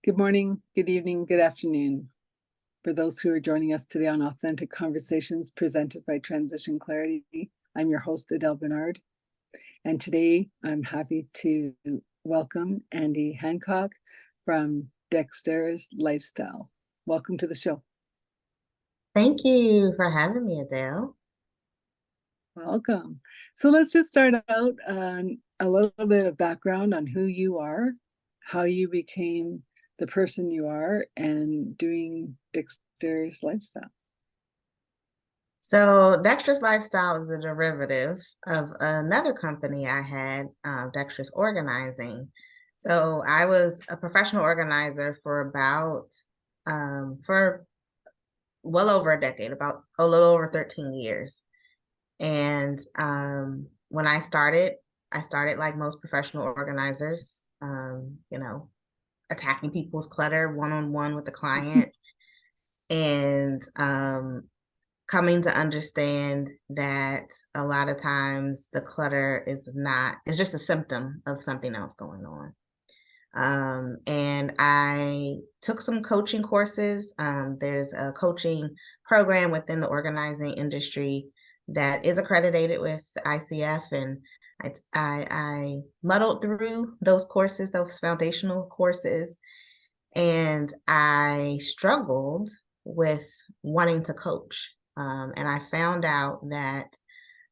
Good morning, good evening, good afternoon. For those who are joining us today on Authentic Conversations presented by Transition Clarity, I'm your host, Adele Bernard. And today I'm happy to welcome Andie Hancock from Dexterous Lifestyle. Welcome to the show. Thank you for having me, Adele. Welcome. So let's just start out on a little bit of background on who you are, how you became the person you are, and doing Dexterous Lifestyle. So, Dexterous Lifestyle is a derivative of another company I had, Dexterous Organizing. So, I was a professional organizer for for well over a decade, about a little over 13 years. And when I started like most professional organizers, attacking people's clutter one-on-one with the client. And coming to understand that a lot of times the clutter is just a symptom of something else going on. And I took some coaching courses. There's a coaching program within the organizing industry that is accredited with ICF, and I muddled through those courses, those foundational courses, and I struggled with wanting to coach. And I found out that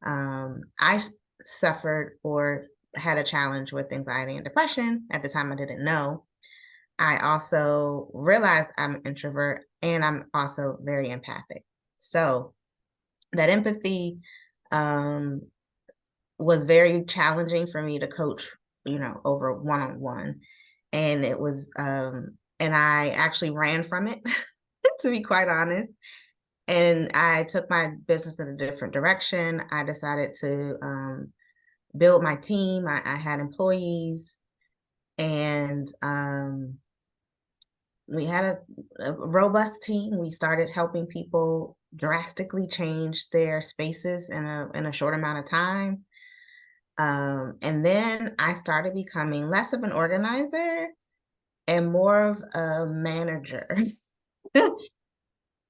I suffered or had a challenge with anxiety and depression. At the time, I didn't know. I also realized I'm an introvert and I'm also very empathic. So that empathy was very challenging for me to coach, over one-on-one. And and I actually ran from it, to be quite honest. And I took my business in a different direction. I decided to build my team. I had employees, and we had a robust team. We started helping people drastically change their spaces in a short amount of time. And then I started becoming less of an organizer and more of a manager.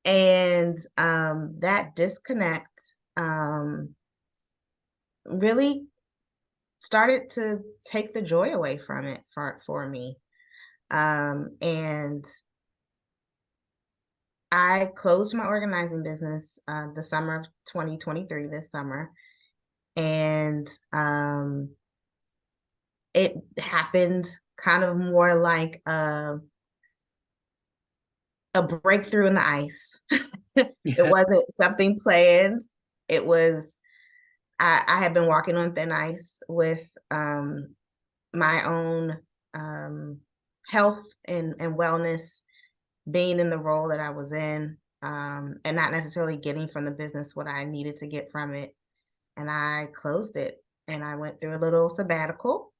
And that disconnect really started to take the joy away from it for me. And I closed my organizing business the summer of 2023, this summer. And it happened kind of more like a breakthrough in the ice. It Yeah. wasn't something planned. It was, I had been walking on thin ice with my own health and wellness, being in the role that I was in, and not necessarily getting from the business what I needed to get from it. And I closed it and I went through a little sabbatical.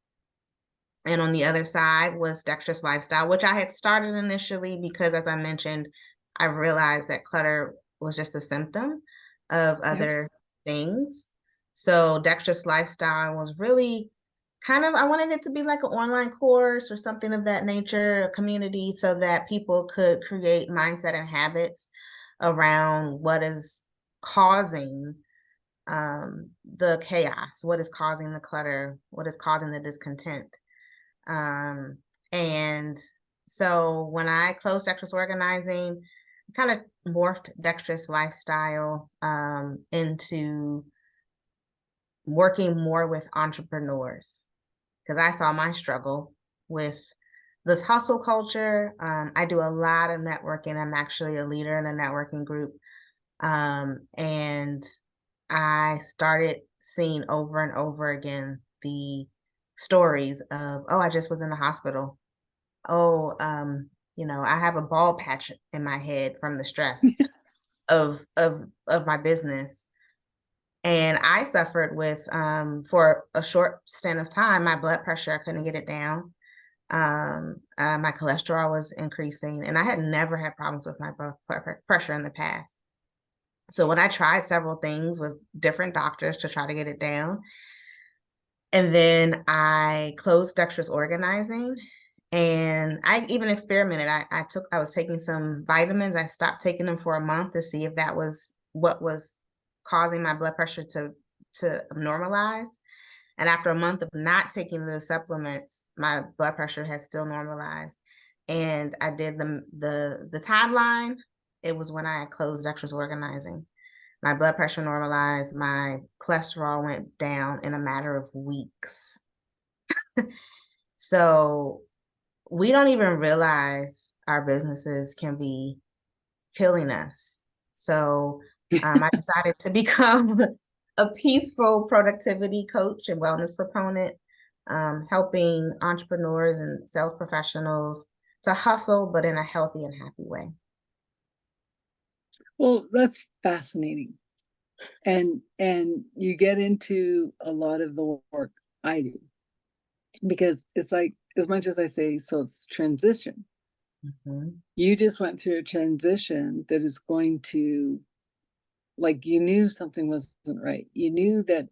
And on the other side was Dexterous Lifestyle, which I had started initially because, as I mentioned, I realized that clutter was just a symptom of Yep. other things. So Dexterous Lifestyle was really kind of, I wanted it to be like an online course or something of that nature, a community, so that people could create mindset and habits around what is causing the chaos, what is causing the clutter, what is causing the discontent. And so when I closed Dexterous Organizing, I kind of morphed Dexterous Lifestyle into working more with entrepreneurs, because I saw my struggle with this hustle culture. I do a lot of networking. I'm actually a leader in a networking group. And I started seeing over and over again the stories of, oh, I just was in the hospital. Oh, I have a bald patch in my head from the stress of my business. And I suffered with, for a short stint of time, my blood pressure, I couldn't get it down. My cholesterol was increasing, and I had never had problems with my blood pressure in the past. So when I tried several things with different doctors to try to get it down, and then I closed Dexterous Organizing, And I even experimented. I was taking some vitamins. I stopped taking them for a month to see if that was what was causing my blood pressure to normalize. And after a month of not taking the supplements, my blood pressure has still normalized. And I did the timeline. It was when I closed Dexterous Organizing. My blood pressure normalized. My cholesterol went down in a matter of weeks. So we don't even realize our businesses can be killing us. So I decided to become a peaceful productivity coach and wellness proponent, helping entrepreneurs and sales professionals to hustle, but in a healthy and happy way. Well, that's fascinating. And you get into a lot of the work I do, because it's like, as much as I say, so it's transition. You just went through a transition that is going to, like, you knew something wasn't right. You knew that,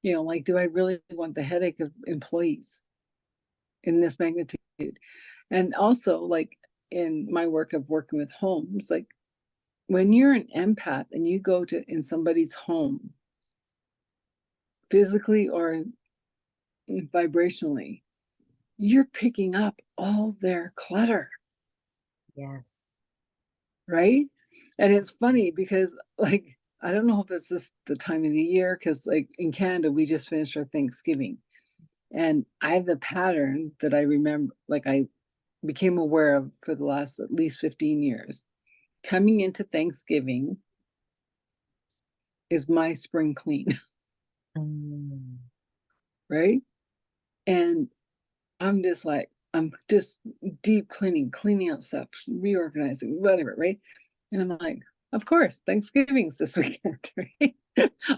like, do I really want the headache of employees in this magnitude? And also, like, in my work of working with homes, like, when you're an empath and you go to in somebody's home, physically or vibrationally, you're picking up all their clutter. Yes. Right? And it's funny because, like, I don't know if it's just the time of the year, because, like, in Canada, we just finished our Thanksgiving. And I have a pattern that I remember, like, I became aware of for the last at least 15 years. Coming into Thanksgiving is my spring clean, Mm. right? And I'm just deep cleaning out stuff, reorganizing, whatever, right? And I'm like, of course, Thanksgiving's this weekend, right?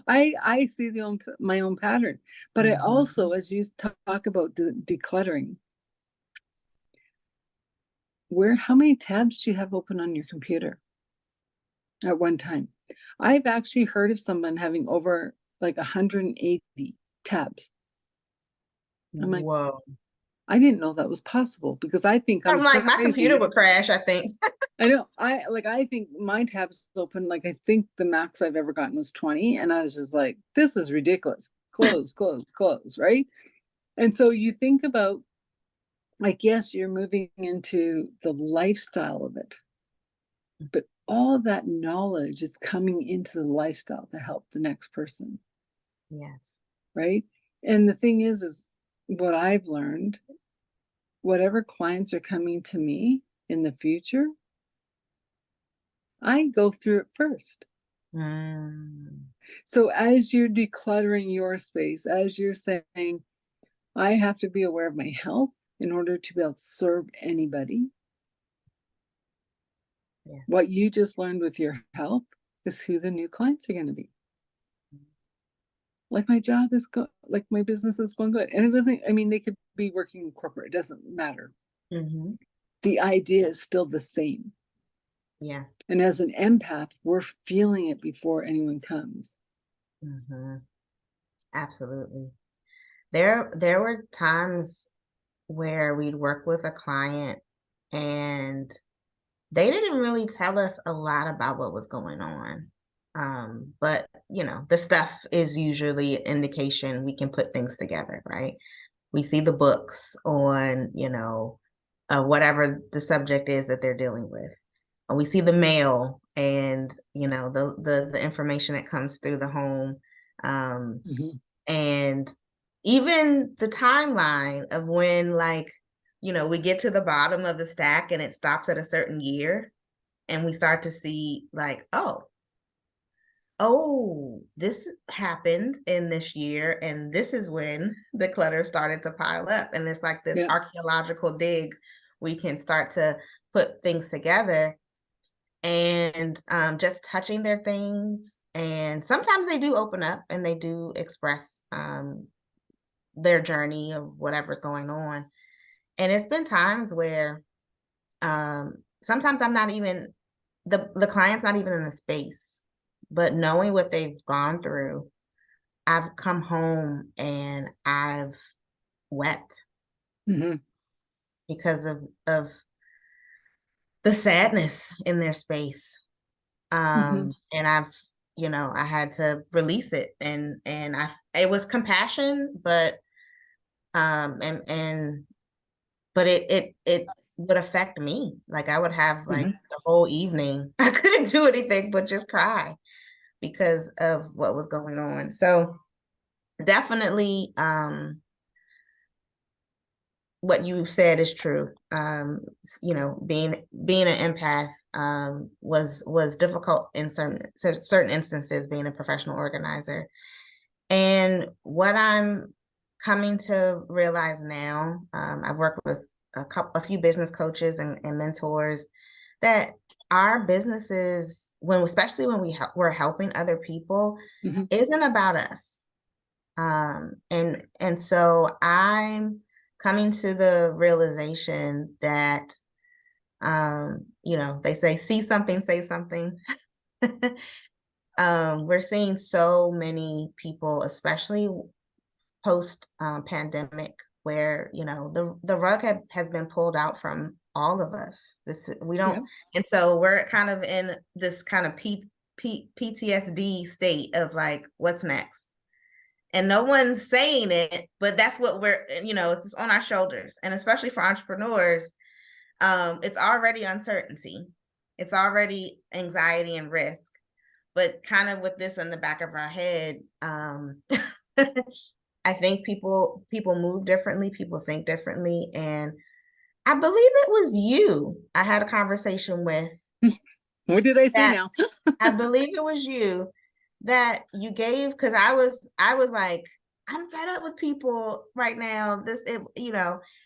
I see my own pattern, but I also, as you talk about decluttering, how many tabs do you have open on your computer at one time? I've actually heard of someone having over like 180 tabs. I'm like, Whoa. I didn't know that was possible, because I think I'm I'm like, my computer crazy. would crash, I think. I know. I think my tabs open, like, I think the max I've ever gotten was 20. And I was just like, this is ridiculous. Close, close, close, right? And so you think about, like, yes, you're moving into the lifestyle of it, but all that knowledge is coming into the lifestyle to help the next person, Yes. right? And the thing is what I've learned, whatever clients are coming to me in the future, I go through it first. Mm. So as you're decluttering your space, as you're saying, I have to be aware of my health in order to be able to serve anybody. Yeah. What you just learned with your health is who the new clients are going to be. Like, my job is good, like, my business is going good. And it doesn't, I mean, they could be working in corporate, it doesn't matter. The idea is still the same. Yeah. And as an empath, we're feeling it before anyone comes. Absolutely. There were times where we'd work with a client and they didn't really tell us a lot about what was going on. But the stuff is usually an indication we can put things together, right? We see the books on, whatever the subject is that they're dealing with. And we see the mail and, the information that comes through the home. Mhm. And even the timeline of when, like, we get to the bottom of the stack and it stops at a certain year and we start to see, like, oh, this happened in this year and this is when the clutter started to pile up. And it's like this Yeah. archaeological dig. We can start to put things together and just touching their things. And sometimes they do open up and they do express their journey of whatever's going on. And it's been times where sometimes I'm not even the client's not even in the space, but knowing what they've gone through, I've come home and I've wept. Mhm. because of the sadness in their space. Mhm. And I had to release it, and it was compassion, but and but it would affect me. Like I would have like Mhm. the whole evening. I couldn't do anything but just cry because of what was going on. So definitely what you said is true. Being an empath was difficult in certain instances, being a professional organizer. And what I'm coming to realize now, I've worked with a few business coaches and mentors, that our businesses, especially when we're helping other people, Mhm. isn't about us. And so I'm coming to the realization that, they see something, say something. We're seeing so many people, especially post pandemic, where the rug has been pulled out from all of us. This we don't, Yeah. and so we're kind of in this kind of PTSD state of like, what's next? And no one's saying it, but that's what it's on our shoulders. And especially for entrepreneurs, it's already uncertainty, it's already anxiety and risk, but kind of with this in the back of our head. I think people move differently, people think differently, and I believe it was you I had a conversation with, What did I say that now? I believe it was you that you gave, because I was like, I'm fed up with people right now.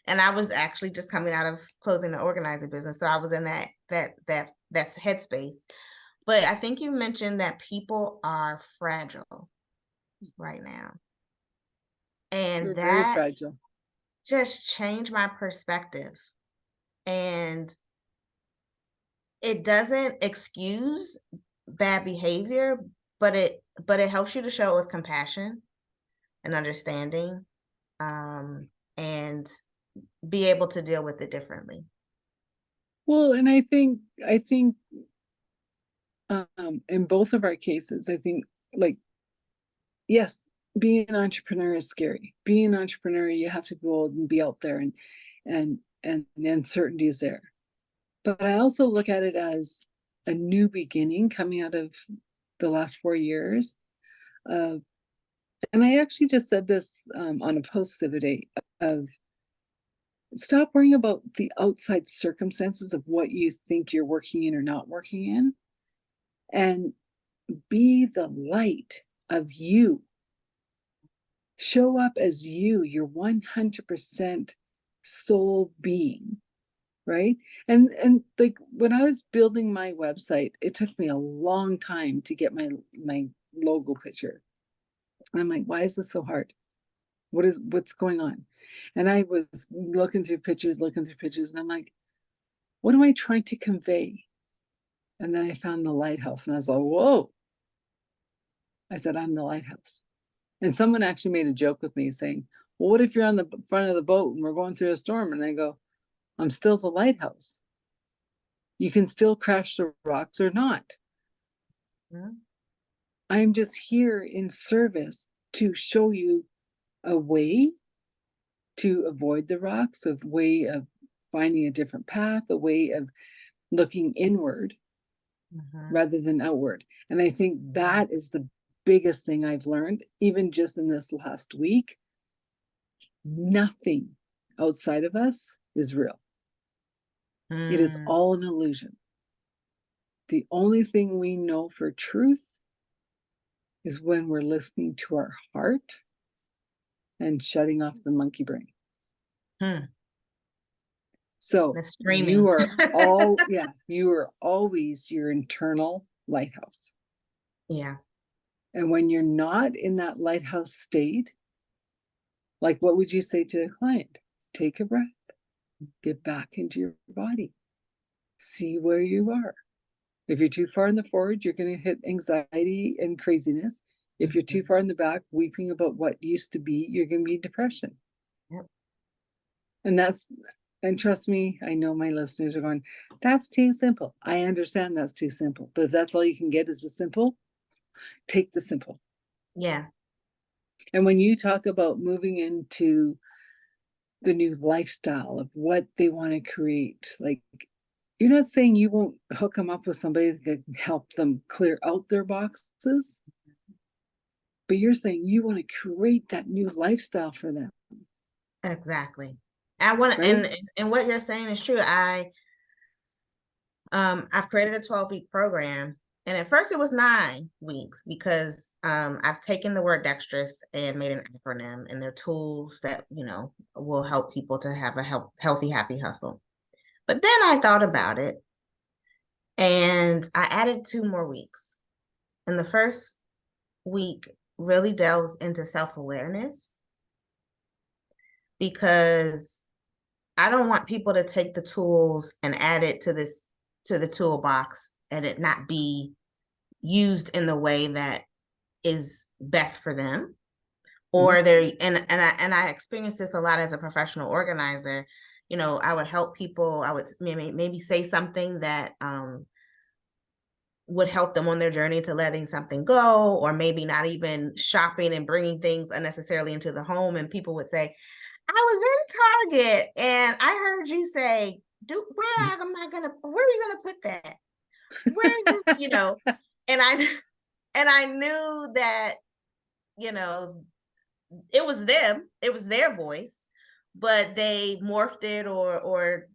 And I was actually just coming out of closing the organizing business, so I was in that's headspace. But I think you mentioned that people are fragile right now, and We're very that fragile. just changed my perspective. And it doesn't excuse bad behavior, but it helps you to show it with compassion and understanding, and be able to deal with it differently. Well, and I think in both of our cases, I think, like, yes, being an entrepreneur is scary. Being an entrepreneur, you have to go and be out there, and the uncertainty is there. But I also look at it as a new beginning coming out of the last 4 years. Uh, and I actually just said this on a post the other day of stop worrying about the outside circumstances of what you think you're working in or not working in, and be the light of you. Show up as you, your 100% soul being, right? And like when I was building my website, it took me a long time to get my logo picture. And I'm like, why is this so hard? What's going on? And I was looking through pictures, and I'm like, what am I trying to convey? And then I found the lighthouse, and I was like, whoa. I said, I'm the lighthouse. And someone actually made a joke with me saying, well, what if you're on the front of the boat and we're going through a storm? And I go, I'm still the lighthouse. You can still crash the rocks or not. Mhm. I'm just here in service to show you a way to avoid the rocks, a way of finding a different path, a way of looking inward Mhm. rather than outward. And I think that Yes. is the biggest thing I've learned, even just in this last week. Nothing outside of us is real. It is Mm. all an illusion. The only thing we know for truth is when we're listening to our heart and shutting off the monkey brain. Hmm. So That's you screaming. are all, yeah, you are always your internal lighthouse. Yeah. And when you're not in that lighthouse state, like what would you say to a client? Take a breath, get back into your body, see where you are. If you're too far in the forward, you're going to hit anxiety and craziness. If you're too Mhm. far in the back, weeping about what used to be, you're going to be depression. Yep. And And trust me, I know my listeners are going, that's too simple. I understand that's too simple. But if that's all you can get is the simple, take the simple. Yeah. And when you talk about moving into the new lifestyle of what they want to create, like, you're not saying you won't hook them up with somebody that can help them clear out their boxes, but you're saying you want to create that new lifestyle for them, Exactly. I want right? and what you're saying is true. I've created a 12-week program, and at first it was 9 weeks because I've taken the word dexterous and made an acronym, and they're tools that, will help people to have a healthy, happy hustle. But then I thought about it and I added 2 more weeks. And the first week really delves into self-awareness because I don't want people to take the tools and add it to the toolbox and it not be used in the way that is best for them. Or I experienced this a lot as a professional organizer. I would help people. I would maybe say something that would help them on their journey to letting something go, or maybe not even shopping and bringing things unnecessarily into the home. And people would say, I was in Target and I heard you say, where are you gonna put that? Where is this? And I knew that, it was them, it was their voice, but they morphed it or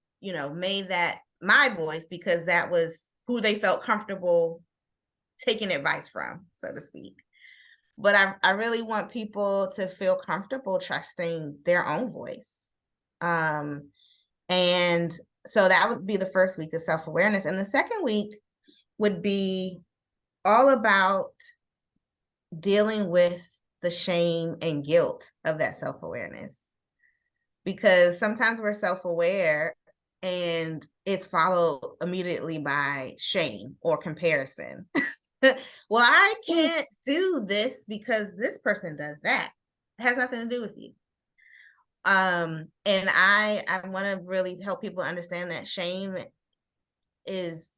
made that my voice because that was who they felt comfortable taking advice from, so to speak. But I really want people to feel comfortable trusting their own voice. And so that would be the first week of self-awareness. And the second week would be all about dealing with the shame and guilt of that self-awareness. Because sometimes we're self-aware and it's followed immediately by shame or comparison. Well, I can't do this because this person does that. It has nothing to do with you. And I want to really help people understand that shame is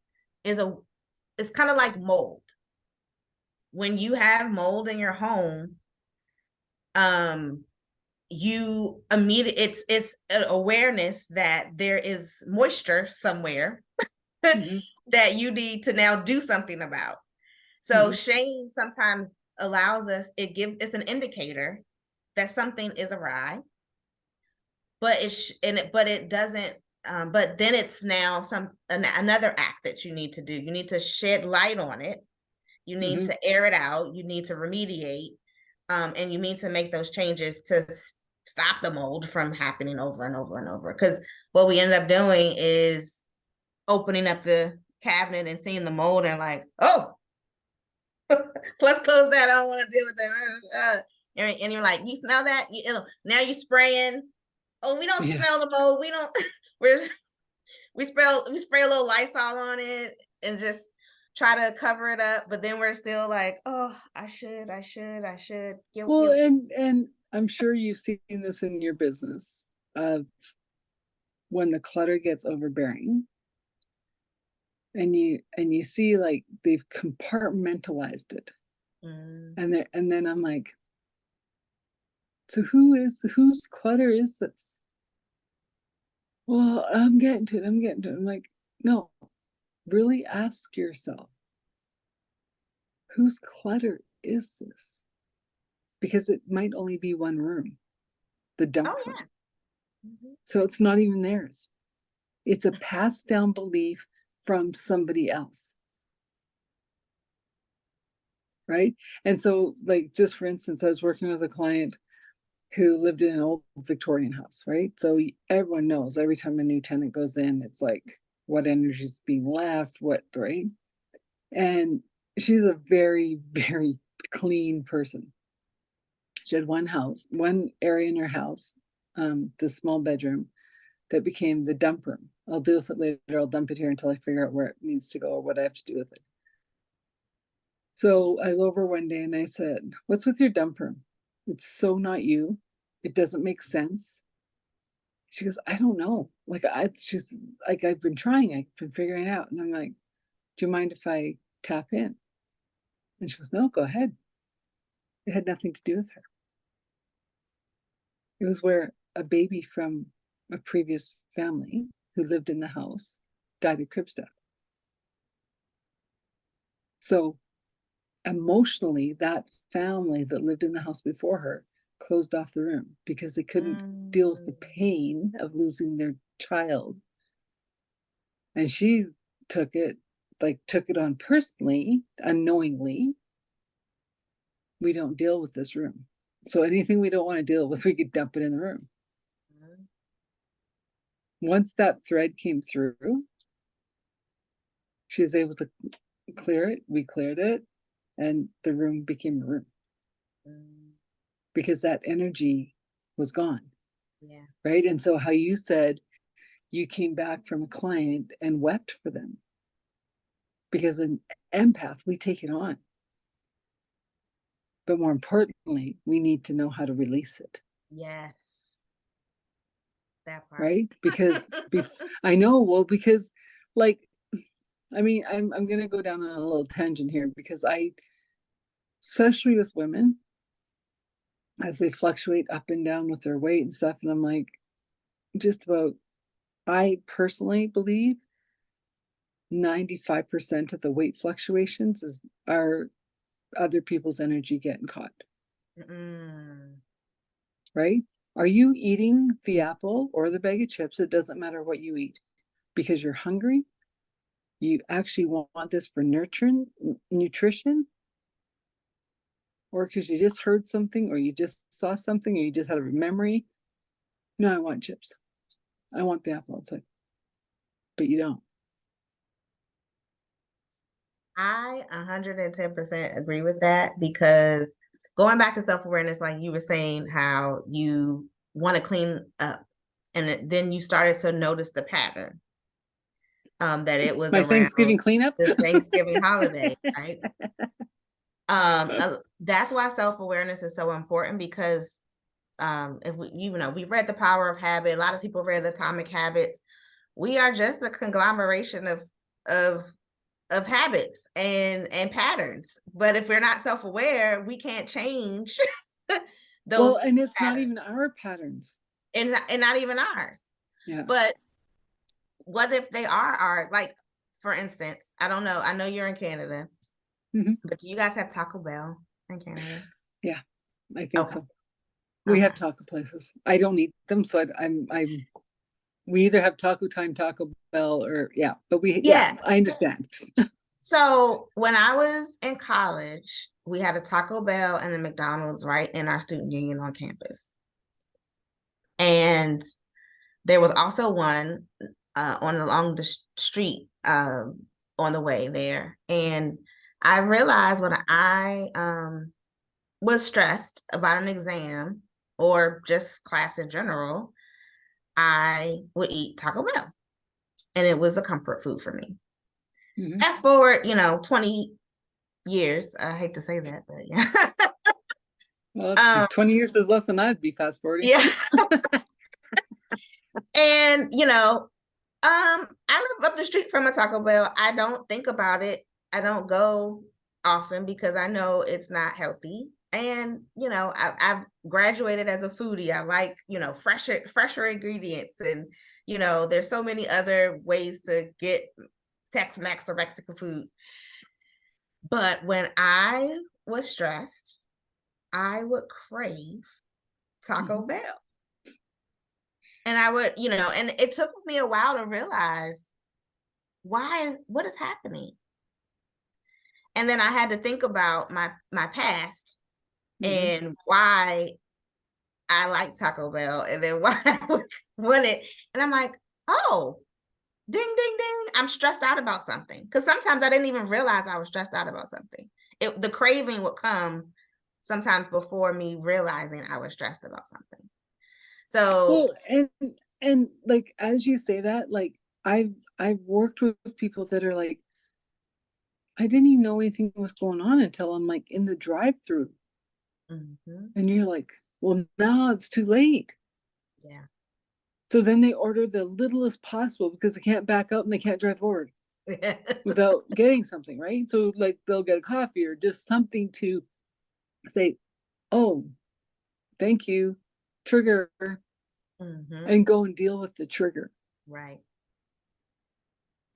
it's kind of like mold. When you have mold in your home, you it's an awareness that there is moisture somewhere that you need to now do something about. So shame sometimes allows us, it's an indicator that something is awry, but it doesn't, but then it's now another act that you need to do. You need to shed light on it. You need to air it out. You need to remediate, and you need to make those changes to stop the mold from happening over and over and over. Because what we end up doing is opening up the cabinet and seeing the mold and like, oh, let's close that. I don't want to deal with that. And you're like, you smell that? Now you're spraying. Oh, we don't smell the mold. We don't. We spray a little Lysol on it and just try to cover it up. But then we're still like, oh, I should. Well, and I'm sure you've seen this in your business of when the clutter gets overbearing and you see like they've compartmentalized it. And then I'm like, so whose clutter is this? Well, I'm getting to it. I'm like, no, really ask yourself, whose clutter is this? Because it might only be one room, the dump room. So it's not even theirs. It's a passed down belief from somebody else. Right? And so, like, just for instance, I was working with a client who lived in an old Victorian house, right? So everyone knows every time a new tenant goes in, it's like what energy is being left, what, right? And she's a very, very clean person. She had one area in her house, the small bedroom, that became the dump room. I'll do this later. I'll dump it here until I figure out where it needs to go or what I have to do with it. So I was over one day and I said, what's with your dump room? It's so not you. It doesn't make sense. She goes, I don't know. She's like, I've been trying, I've been figuring it out. And I'm like, do you mind if I tap in? And she goes, no, go ahead. It had nothing to do with her. It was where a baby from a previous family who lived in the house died of Cribs death. So emotionally, that family that lived in the house before her closed off the room because they couldn't deal with the pain of losing their child. And she took it on personally, unknowingly. We don't deal with this room. So anything we don't want to deal with, we could dump it in the room. Once that thread came through, she was able to clear it. We cleared it, and the room became a room because that energy was gone. Yeah. Right. And so how you said you came back from a client and wept for them, because an empath, we take it on. But more importantly, we need to know how to release it. Yes. That part. Right? Because I know, well, because like, I mean, I'm going to go down on a little tangent here, because especially with women, as they fluctuate up and down with their weight and stuff, and I'm like, I personally believe 95% of the weight fluctuations are other people's energy getting caught. Right? Are you eating the apple or the bag of chips? It doesn't matter what you eat, because you're hungry. You actually want this for nutrition, or because you just heard something, or you just saw something, or you just had a memory. No, I want chips. I want the apple outside. But you don't. I 110% agree with that, because going back to self-awareness, like you were saying, how you want to clean up, and then you started to notice the pattern, that it was My around Thanksgiving cleanup. the Thanksgiving holiday, right? That's why self-awareness is so important, because if we've read The Power of Habit, a lot of people read Atomic Habits. We are just a conglomeration of habits and patterns. But if we're not self-aware, we can't change those. Well, and it's patterns. not even our patterns. And not even ours. Yeah. But what if they are ours? Like, for instance, I don't know. I know you're in Canada, but do you guys have Taco Bell in Canada? Yeah, I think Okay. so. We have taco places. I don't eat them, so we either have Taco Time, Taco Bell, or but I understand. So when I was in college, we had a Taco Bell and a McDonald's right in our student union on campus. And there was also one along the street on the way there. And I realized when I was stressed about an exam or just class in general, I would eat Taco Bell. And it was a comfort food for me. Fast forward, 20 years. I hate to say that, but yeah. Well, 20 years is less than I'd be fast forwarding. Yeah. And, I live up the street from a Taco Bell. I don't think about it. I don't go often because I know it's not healthy. And, I've graduated as a foodie. I like, fresher ingredients. And, there's so many other ways to get Tex-Mex or Mexican food. But when I was stressed, I would crave Taco Bell. And I would, and it took me a while to realize what is happening. And then I had to think about my past and why I like Taco Bell, and then why I want it. And I'm like, oh, ding, ding, ding. I'm stressed out about something. Because sometimes I didn't even realize I was stressed out about something. The craving would come sometimes before me realizing I was stressed about something. So, well, and like, as you say that, like, I've worked with people that are like, I didn't even know anything was going on until I'm like in the drive-through. And you're like, well, now it's too late. Yeah. So then they order the littlest possible because they can't back out and they can't drive forward without getting something, right? So like they'll get a coffee or just something to say, oh, thank you, trigger, and go and deal with the trigger. Right.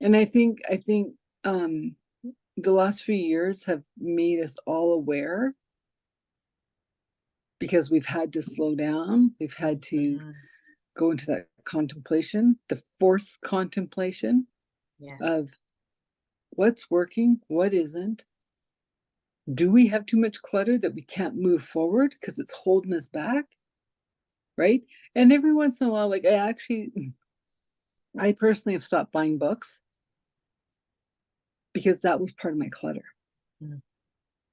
And I think the last few years have made us all aware, because we've had to slow down, we've had to go into that contemplation, the forced contemplation Yes. of what's working, what isn't. Do we have too much clutter that we can't move forward because it's holding us back? Right? And every once in a while, like I personally have stopped buying books because that was part of my clutter.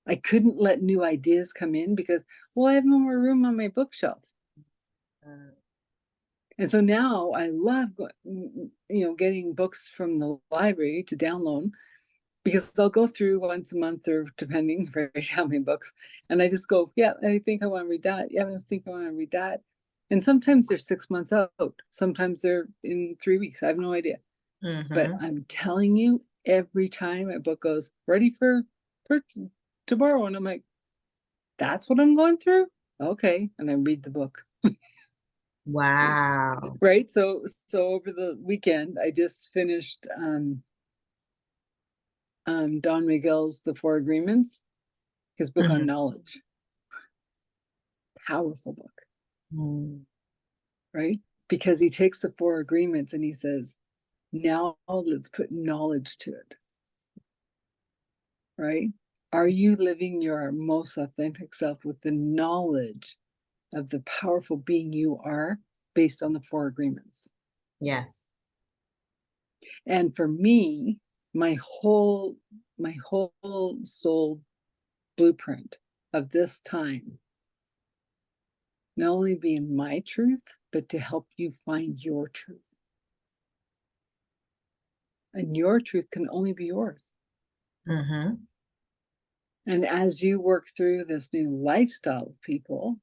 I couldn't let new ideas come in because, well, I have no more room on my bookshelf. And so now I love, getting books from the library to download, because I'll go through once a month or depending how many books, and I just go, yeah, I think I want to read that. Yeah, I think I want to read that. And sometimes they're 6 months out. Sometimes they're in 3 weeks. I have no idea. But I'm telling you, every time a book goes ready for tomorrow, and I'm like, that's what I'm going through? Okay. And I read the book. Wow. Right. So over the weekend, I just finished Don Miguel's The Four Agreements, his book on knowledge. Powerful book. Right? Because he takes the four agreements and he says, now let's put knowledge to it. Right? Are you living your most authentic self with the knowledge of the powerful being you are based on the four agreements? Yes. And for me, my whole soul blueprint of this time, not only being my truth, but to help you find your truth. And your truth can only be yours. And as you work through this new lifestyle of people,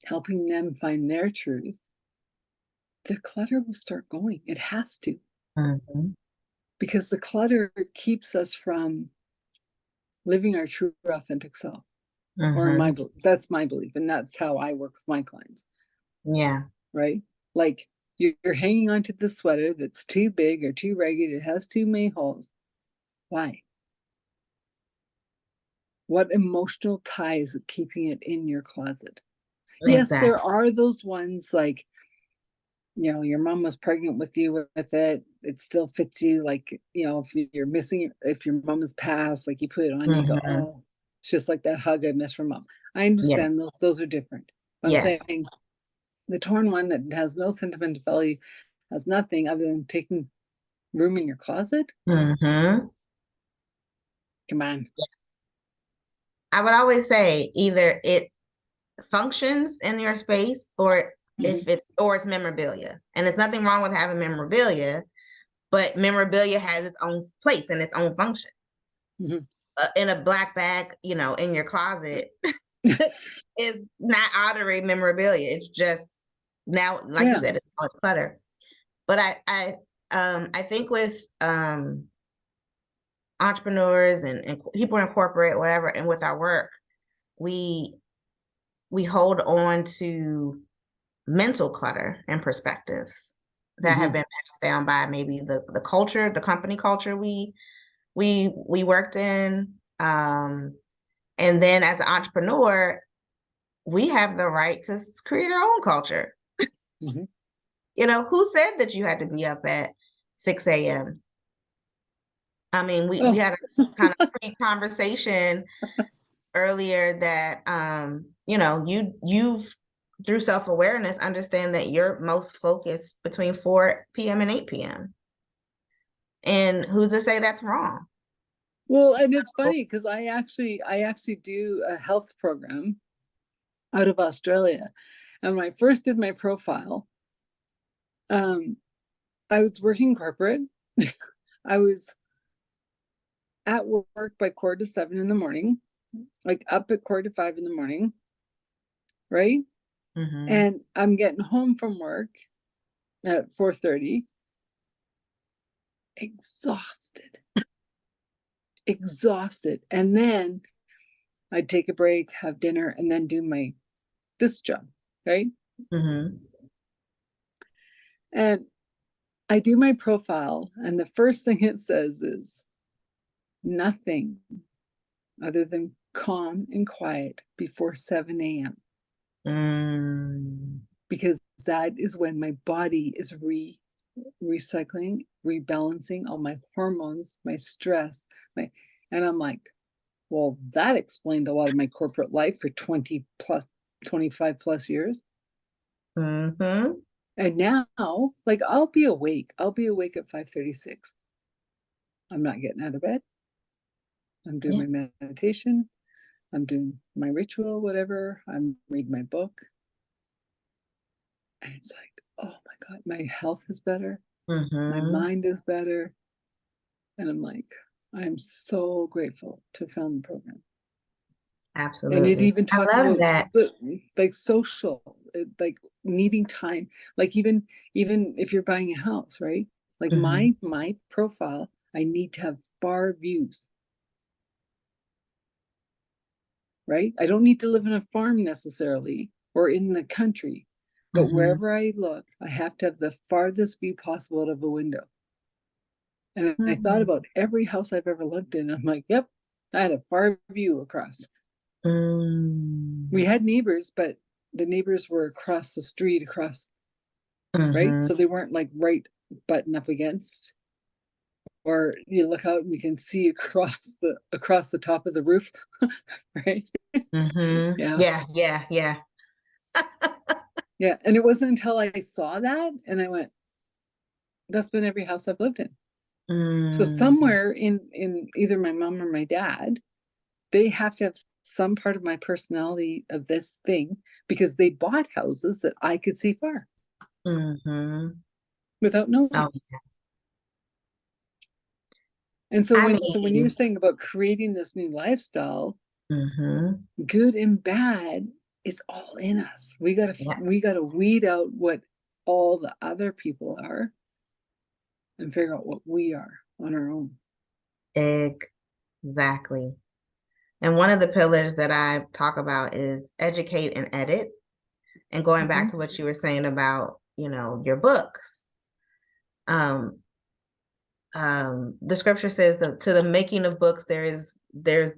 helping them find their truth, the clutter will start going. It has to. Because the clutter keeps us from living our true authentic self. Or that's my belief. And that's how I work with my clients. Yeah. Right? Like you're hanging on to the sweater that's too big or too ragged. It has too many holes. Why? What emotional tie is it keeping it in your closet? Yes, there are those ones like, your mom was pregnant with you with it. It still fits you. Like, if your mom has passed, like you put it on, you go, oh, it's just like that hug I miss from mom. I understand those are different. I'm saying the torn one that has no sentimental value, has nothing other than taking room in your closet. Come on. I would always say either it functions in your space or it's memorabilia. And there's nothing wrong with having memorabilia, but memorabilia has its own place and its own function. In a black bag, in your closet is not honoring memorabilia. It's just now, like you said, it's clutter. But I think with entrepreneurs and people in corporate, whatever, and with our work, we hold on to mental clutter and perspectives that have been passed down by maybe the culture, the company culture we worked in. And then as an entrepreneur, we have the right to create our own culture. Who said that you had to be up at 6 a.m.? I mean, we had a kind of pre-conversation earlier that, you've through self-awareness, understand that you're most focused between 4 p.m. and 8 p.m. And who's to say that's wrong? Well, and it's funny because I actually do a health program out of Australia. And when I first did my profile, I was working corporate. I was at work by 6:45 in the morning, like up at 4:45 in the morning, right? And I'm getting home from work at 4:30, exhausted, exhausted. And then I'd take a break, have dinner, and then do this job, right? Mm-hmm. And I do my profile, and the first thing it says is nothing other than calm and quiet before 7 a.m. Because that is when my body is recycling, rebalancing all my hormones, my stress, and I'm like, well, that explained a lot of my corporate life for 25 plus years. Mm-hmm. And now, like, I'll be awake at 5:36. I'm not getting out of bed. I'm doing Yeah. my meditation. I'm doing my ritual, whatever. I'm reading my book. And it's like, oh my God, my health is better. My Mm-hmm. mind is better. And I'm like, I'm so grateful to have found the program. And it Absolutely. even I talks love about that. like social, like needing time. Like even if you're buying a house, right? Like Mm-hmm. my profile, I need to have far views, right? I don't need to live in a farm necessarily or in the country, but Mm-hmm. wherever I look, I have to have the farthest view possible out of a window. And I thought Mm-hmm. about every house I've ever lived in. I'm like, yep, I had a far view across. We had neighbors, but the neighbors were across the street, right? Mm-hmm. So they weren't like right button up against. Or you look out and you can see across the top of the roof, right? Mm-hmm. Yeah. Yeah, yeah, yeah. Yeah. And it wasn't until I saw that and I went, that's been every house I've lived in. So Mm. somewhere in either my mom or my dad, they have to have some part of my personality of this thing because they bought houses that I could see far Mm-hmm. without Oh, knowing. And so I when you're mean, saying about creating this new lifestyle, mm-hmm. good and bad is all in us. Yeah, we gotta weed out what all the other people are and figure out what we are on our own. exactly. And one of the pillars that I talk about is educate and edit. And going back Mm-hmm. to what you were saying about, your books. Um, the scripture says that to the making of books, there's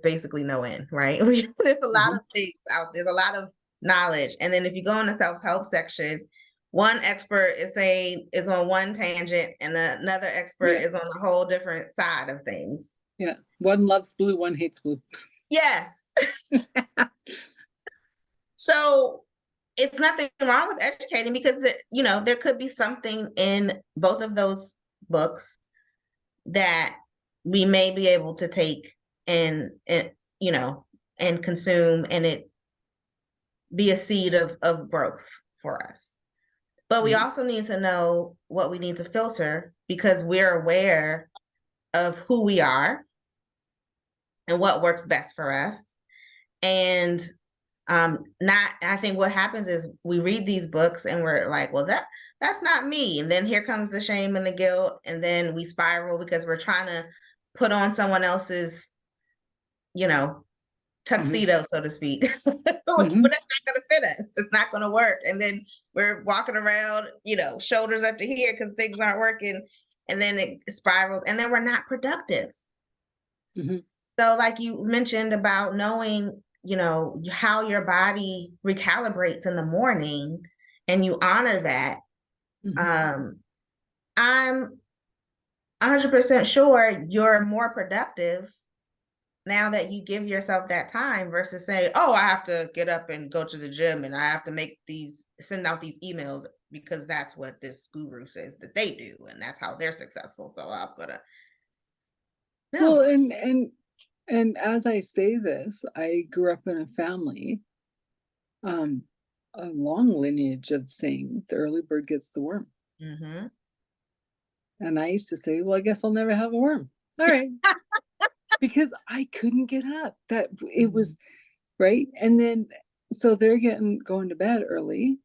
basically no end, right? There's a lot Mm-hmm. of things out, there's a lot of knowledge. And then if you go in the self-help section, one expert is on one tangent and another expert Yeah. is on a whole different side of things. Yeah. One loves blue, one hates blue. Yes. So it's nothing wrong with educating because there could be something in both of those books that we may be able to take and and consume, and it be a seed of growth for us. But we Mm-hmm. also need to know what we need to filter because we're aware of who we are and what works best for us. And not I think what happens is we read these books and we're like, well, that's not me. And then here comes the shame and the guilt, and then we spiral because we're trying to put on someone else's, you know, Mm-hmm. tuxedo, so to speak. But that's Mm-hmm. not gonna fit us. It's not gonna work. And then we're walking around, shoulders up to here because things aren't working. And then it spirals, and then we're not productive. Mm-hmm. So, like you mentioned about knowing, how your body recalibrates in the morning and you honor that, Mm-hmm. I'm 100% sure you're more productive now that you give yourself that time versus saying, oh, I have to get up and go to the gym and I have to send out these emails because that's what this guru says that they do and that's how they're successful. So I'm gonna, Well, no. and as I say this, I grew up in a family, um, a long lineage of saying the early bird gets the worm. Mm-hmm. And I used to say, well, I guess I'll never have a worm. All right. Because I couldn't get up. That it was right. And then so they're going to bed early,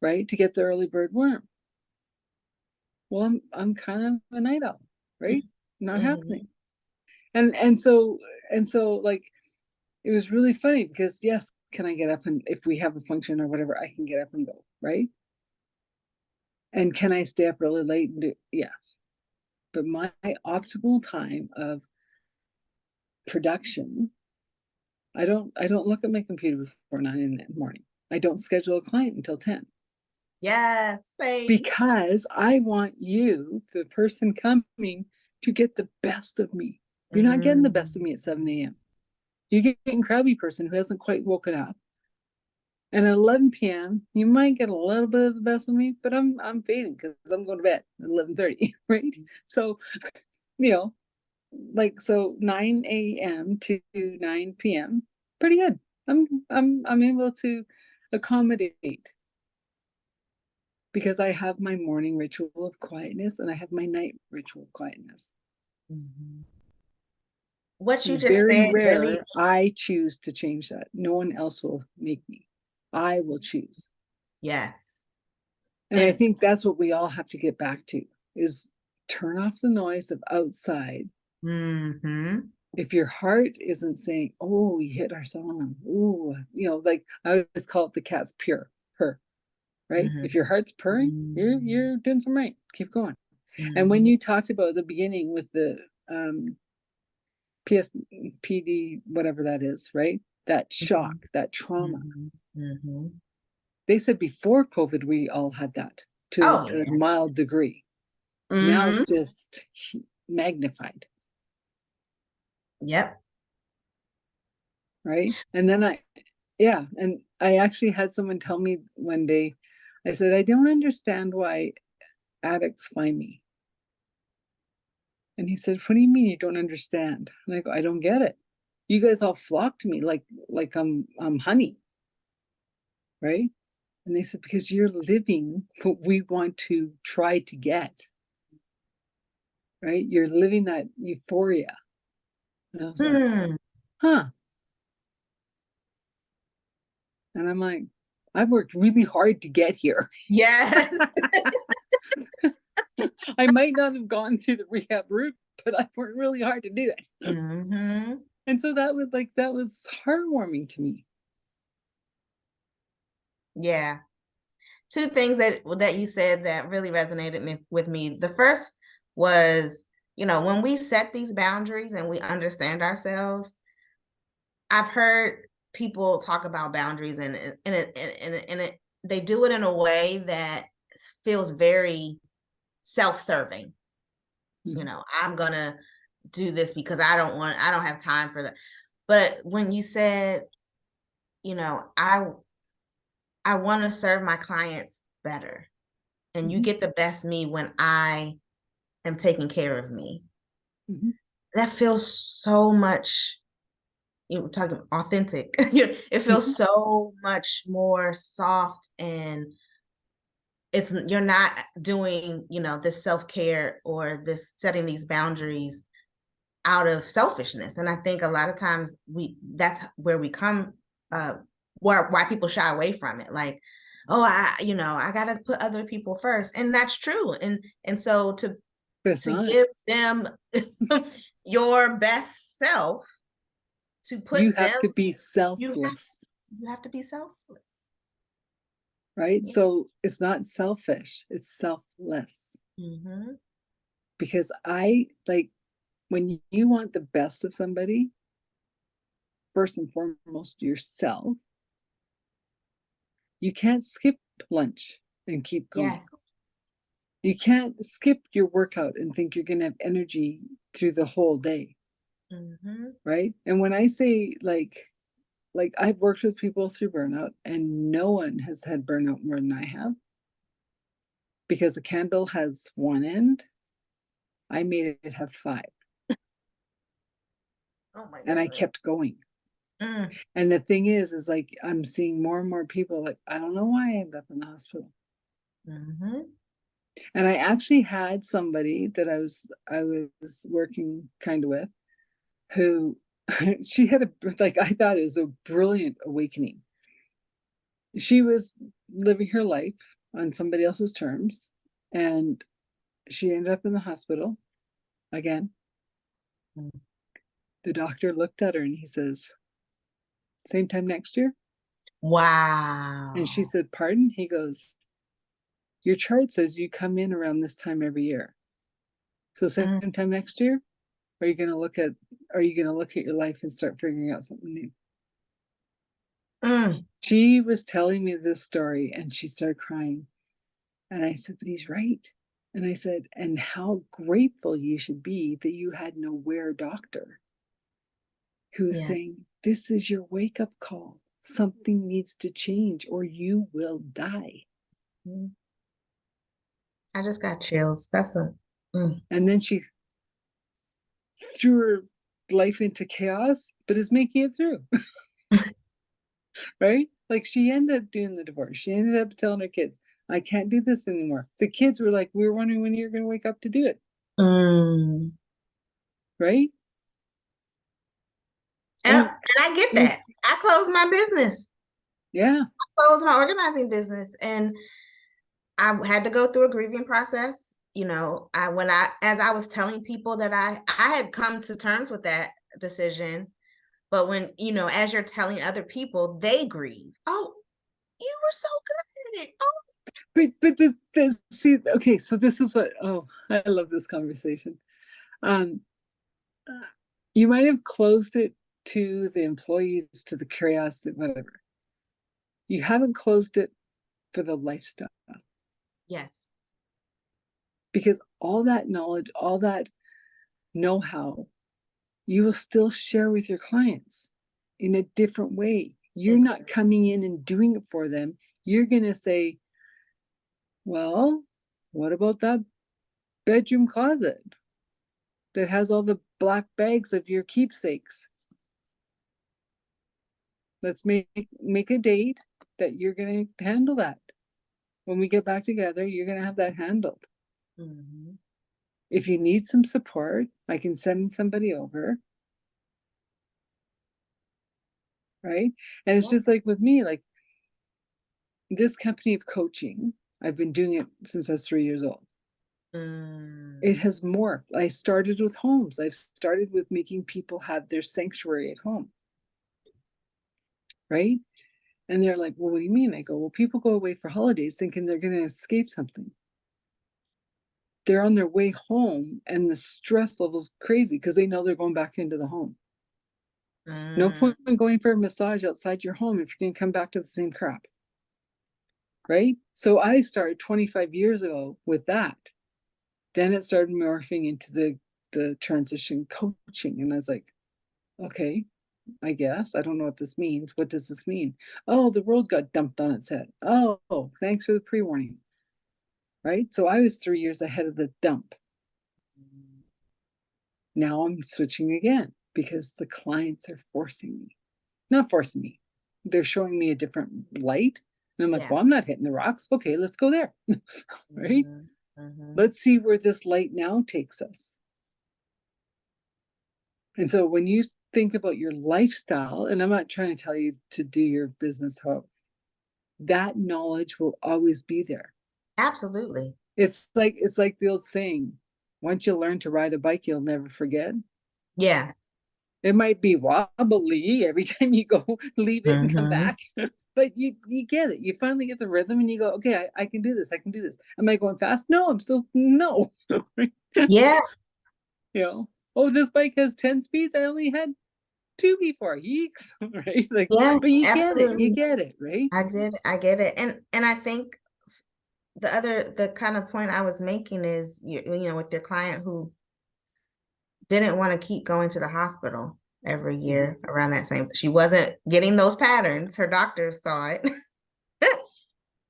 right? To get the early bird worm. well, I'm kind of a night owl, right? Not Mhm. happening. And so like it was really funny because yes, can I get up, and if we have a function or whatever, I can get up and go, right? And can I stay up really late and do, yes. But my optimal time of production, I don't look at my computer before 9 in the morning. I don't schedule a client until 10 Yes, same. because I want you, the person coming, to get the best of me. You're not getting the best of me at 7 a.m. You're getting crabby person who hasn't quite woken up. And at 11 p.m., you might get a little bit of the best of me, but I'm fading because I'm going to bed at 11:30, right? So, you know, like so 9 a.m. to 9 p.m. Pretty good. I'm able to accommodate because I have my morning ritual of quietness and I have my night ritual of quietness. Mhm. What you And just very said really, rare I choose to change that. No one else will make me. I will choose. yes. And I And think that's what we all have to get back to is turn off the noise of outside. mhm. If your heart isn't saying, "Oh, we hit our song," "Ooh," like I always call it the cat's purr, right? If Mhm. your heart's purring, you're Mhm. you're doing some right. Keep going. And when Mhm. you talked about the beginning with the um, PSPD, whatever that is, right? That shock, Mhm. that trauma. Mhm. Mhm. They said before COVID, we all had that to Oh, a yeah. mild degree. Now it's Mhm. just magnified, Yep. right? And then yeah, and I actually had someone tell me one day, I said, I don't understand why addicts find me. And he said, what do you mean you don't understand? And I go, I don't get it. You guys all flock to me like I'm honey, right? And they said, because you're living what we want to try to get, right? You're living that euphoria. And I was like, Hmm. huh. And I'm like, I've worked really hard to get here. Yes. I might not have gone through the rehab route, but I've worked really hard to do it. Mhm. And so that was heartwarming to me. Yeah. Two things that you said that really resonated with me. The first was, when we set these boundaries and we understand ourselves, I've heard people talk about boundaries and they do it in a way that feels very self-serving. Mhm, I'm gonna do this because I don't have time for that. But when you said, you know, I want to serve my clients better, and you mhm, get the best me when I am taking care of me. mhm, That feels so much, talking authentic. It feels mhm, so much more soft, and you're not doing, this self-care or this setting these boundaries out of selfishness. And I think a lot of times that's where we come, uh why people shy away from it. Like, oh, I gotta put other people first. And that's true. And so but it's to not. give them your best self, to You put have them, to be you have selfless, you have to be selfless. right? Yeah. So it's not selfish, it's selfless. Mm-hmm. Because I like when you want the best of somebody, first and foremost yourself, you can't skip lunch and keep going. Yes. You can't skip your workout and think you're going to have energy through the whole day, Mm-hmm. right? And when I say like I've worked with people through burnout and no one has had burnout more than I have because a candle has one end, I made it have five Oh my and I goodness. kept going. Mm. And the thing is like I'm seeing more and more people like, I don't know why I ended up in the hospital. Mm-hmm. And I actually had somebody that I was working kind of with who she had a like I thought it was a brilliant awakening. She was living her life on somebody else's terms and she ended up in the hospital again. Mm. The doctor looked at her and he says, same time next year? And she Wow. said, pardon? He goes, your chart says you come in around this time every year. So same Mm, time next year? Are you going to look at your life and start figuring out something new? mm. She was telling me this story and she started crying. And I said, but he's right. And I said, and how grateful you should be that you had an aware doctor who was Yes. saying, this is your wake up call. Something needs to change or you will die. Mm. I just got chills. That's a mm. And then she threw her life into chaos, but is making it through. Right? Like she ended up doing the divorce. She ended up telling her kids, I can't do this anymore. The kids were like, we were wondering when you're going to wake up to do it. Mm. Right? And I get mm, that. I closed my business. yeah. I closed my organizing business, and I had to go through a grieving process. You know, as I was telling people that I had come to terms with that decision, but when, you know, as you're telling other people, they grieve. Oh, you were so good at it. Oh, But this see, okay, so this is what, oh, I love this conversation. Um, you might have closed it to the employees, to the chaos, whatever. You haven't closed it for the lifestyle yes, because all that knowledge, all that know-how, you will still share with your clients in a different way. You're not exactly. coming in and doing it for them. You're going to say, well, what about that bedroom closet that has all the black bags of your keepsakes? Let's make a date that you're going to handle that. When we get back together, you're going to have that handled. Mm-hmm. If you need some support, I can send somebody over, right? And it's Yeah. just like with me, like this company of coaching, I've been doing it since I was 3 years old. It Mm. has morphed. I started with homes. I've started with making people have their sanctuary at home, right? And they're like, well, what do you mean? I go, well, people go away for holidays thinking they're going to escape something. They're on their way home and the stress level's crazy because they know they're going back into the home. No Mm. point in going for a massage outside your home if you're going to come back to the same crap. Right? So I started 25 years ago with that. Then it started morphing into the transition coaching. And I was like, okay, I guess. I don't know what this means. What does this mean? Oh, the world got dumped on its head. Oh, thanks for the pre-warning. Right? So I was 3 years ahead of the dump. Now I'm switching again because the clients are forcing me. Not forcing me. They're showing me a different light. And I'm like, Yeah. well, I'm not hitting the rocks. Okay, let's go there. Right? Mm-hmm. Mm-hmm. Let's see where this light now takes us. And so when you think about your lifestyle, and I'm not trying to tell you to do your business how, that knowledge will always be there. Absolutely. It's like the old saying, once you learn to ride a bike, you'll never forget. Yeah. It might be wobbly every time you go leave it and come Mm-hmm. back, but you get it. You finally get the rhythm and you go, okay, I can do this. I can do this. Am I going fast? No, I'm still no. Yeah. Oh, this bike has 10 speeds. I only had two before. Yeeks. Right? Like, Yeah. but you get it. You Absolutely. get it, right? I did. I get it. And I think the kind of point I was making is, you know, with your client who didn't want to keep going to the hospital every Mhm. year around that same, she wasn't getting those patterns. Her doctor saw it.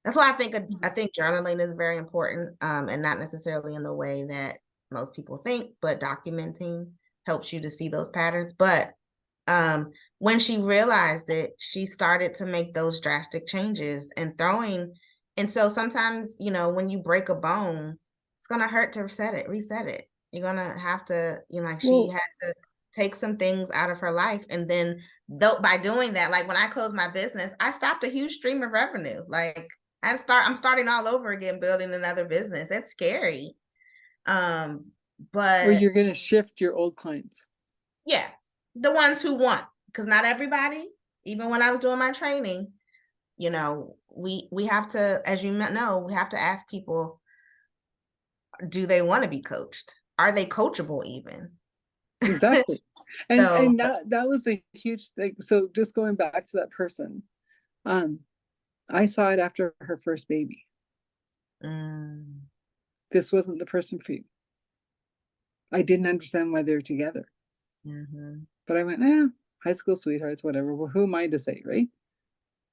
That's why I think journaling is very important, and not necessarily in the way that most people think, but documenting helps you to see those patterns. But when she realized it, she started to make those drastic changes and throwing. And so sometimes, you know, when you break a bone, it's gonna hurt to reset it. You're gonna have to, you know, like she Well, had to take some things out of her life. And then though by doing that, like when I closed my business, I stopped a huge stream of revenue. Like I'm starting all over again, building another business. It's scary. Or But you're gonna shift your old clients. yeah, the ones who want, because not everybody, even when I was doing my training, we have to, as you know, we have to ask people, do they want to be coached? Are they coachable even? Exactly. And So, that was a huge thing. So just going back to that person, um, I saw it after her first baby. mm, This wasn't the person for you. I didn't understand why they were together. mhm. But I went, high school sweethearts, whatever. Well, who am I to say, right?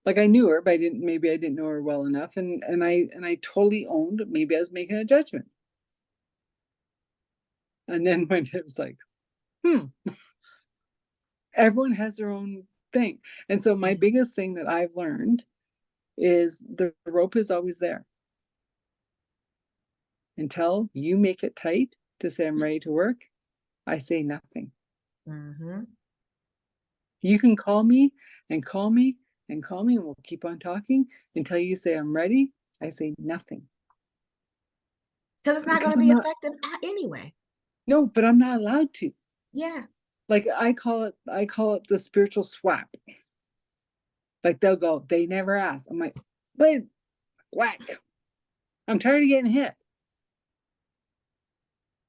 Like I knew her, but maybe I didn't know her well enough. And I totally owned maybe I was making a judgment. And then when it was like, everyone has their own thing. And so my Yeah. biggest thing that I've learned is the rope is always there. Until you make it tight to say I'm ready to work, I say nothing. Mhm. You can call me and call me and call me, and we'll keep on talking until you say I'm ready. I say nothing. Because it's not going Because to I'm be not, effective anyway. no, but I'm not allowed to. Yeah. Like I call it the spiritual swap. Like they'll go, they never ask. I'm like, but whack. I'm tired of getting hit.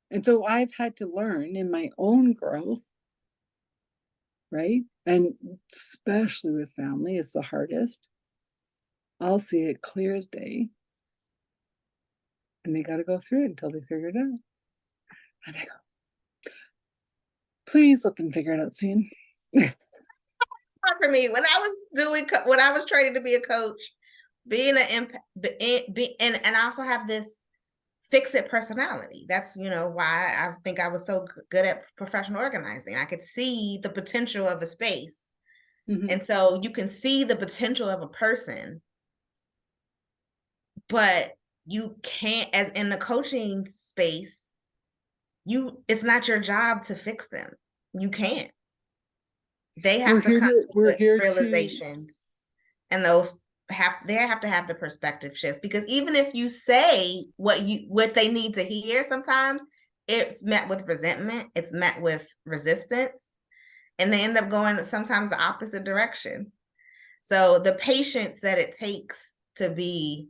And so I've had to learn in my own growth, right? And especially with family, it's the hardest. I'll see it clear as day. And they got to go through it until they figure it out. And I go, please let them figure it out soon. Hard for me when I was when I was training to be a coach, being an impact, and I also have this fix it personality. That's why I think I was so good at professional organizing. I could see the potential of a space, Mhm. and so you can see the potential of a person, but you can't, as in the coaching space, it's not your job to fix them. You can't. They We're have to here come to to we're the here to realizations, and they have to have the perspective shifts, because even if you say what they need to hear, sometimes it's met with resentment, it's met with resistance, and they end up going sometimes the opposite direction. So the patience that it takes to be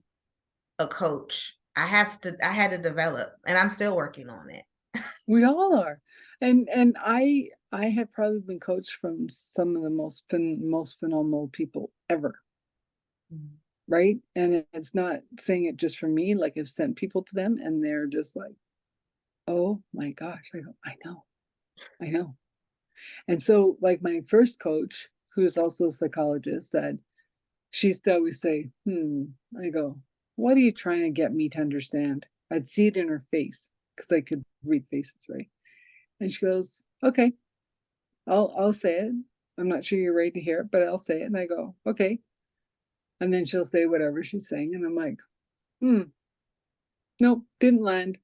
a coach, I had to develop, and I'm still working on it. we all are. And I have probably been coached from some of the most phenomenal people ever, Mhm. right? And it's not saying it just for me, like I've sent people to them and they're just like, oh my gosh. I go, I know. I know. And so like my first coach, who's also a psychologist, said, she used to always say, I go, what are you trying to get me to understand? I'd see it in her face because I could read faces, right? And she goes, okay, I'll say it. I'm not sure you're ready to hear it, but I'll say it. And I go, okay. And then she'll say whatever she's saying. And I'm like, nope, didn't land.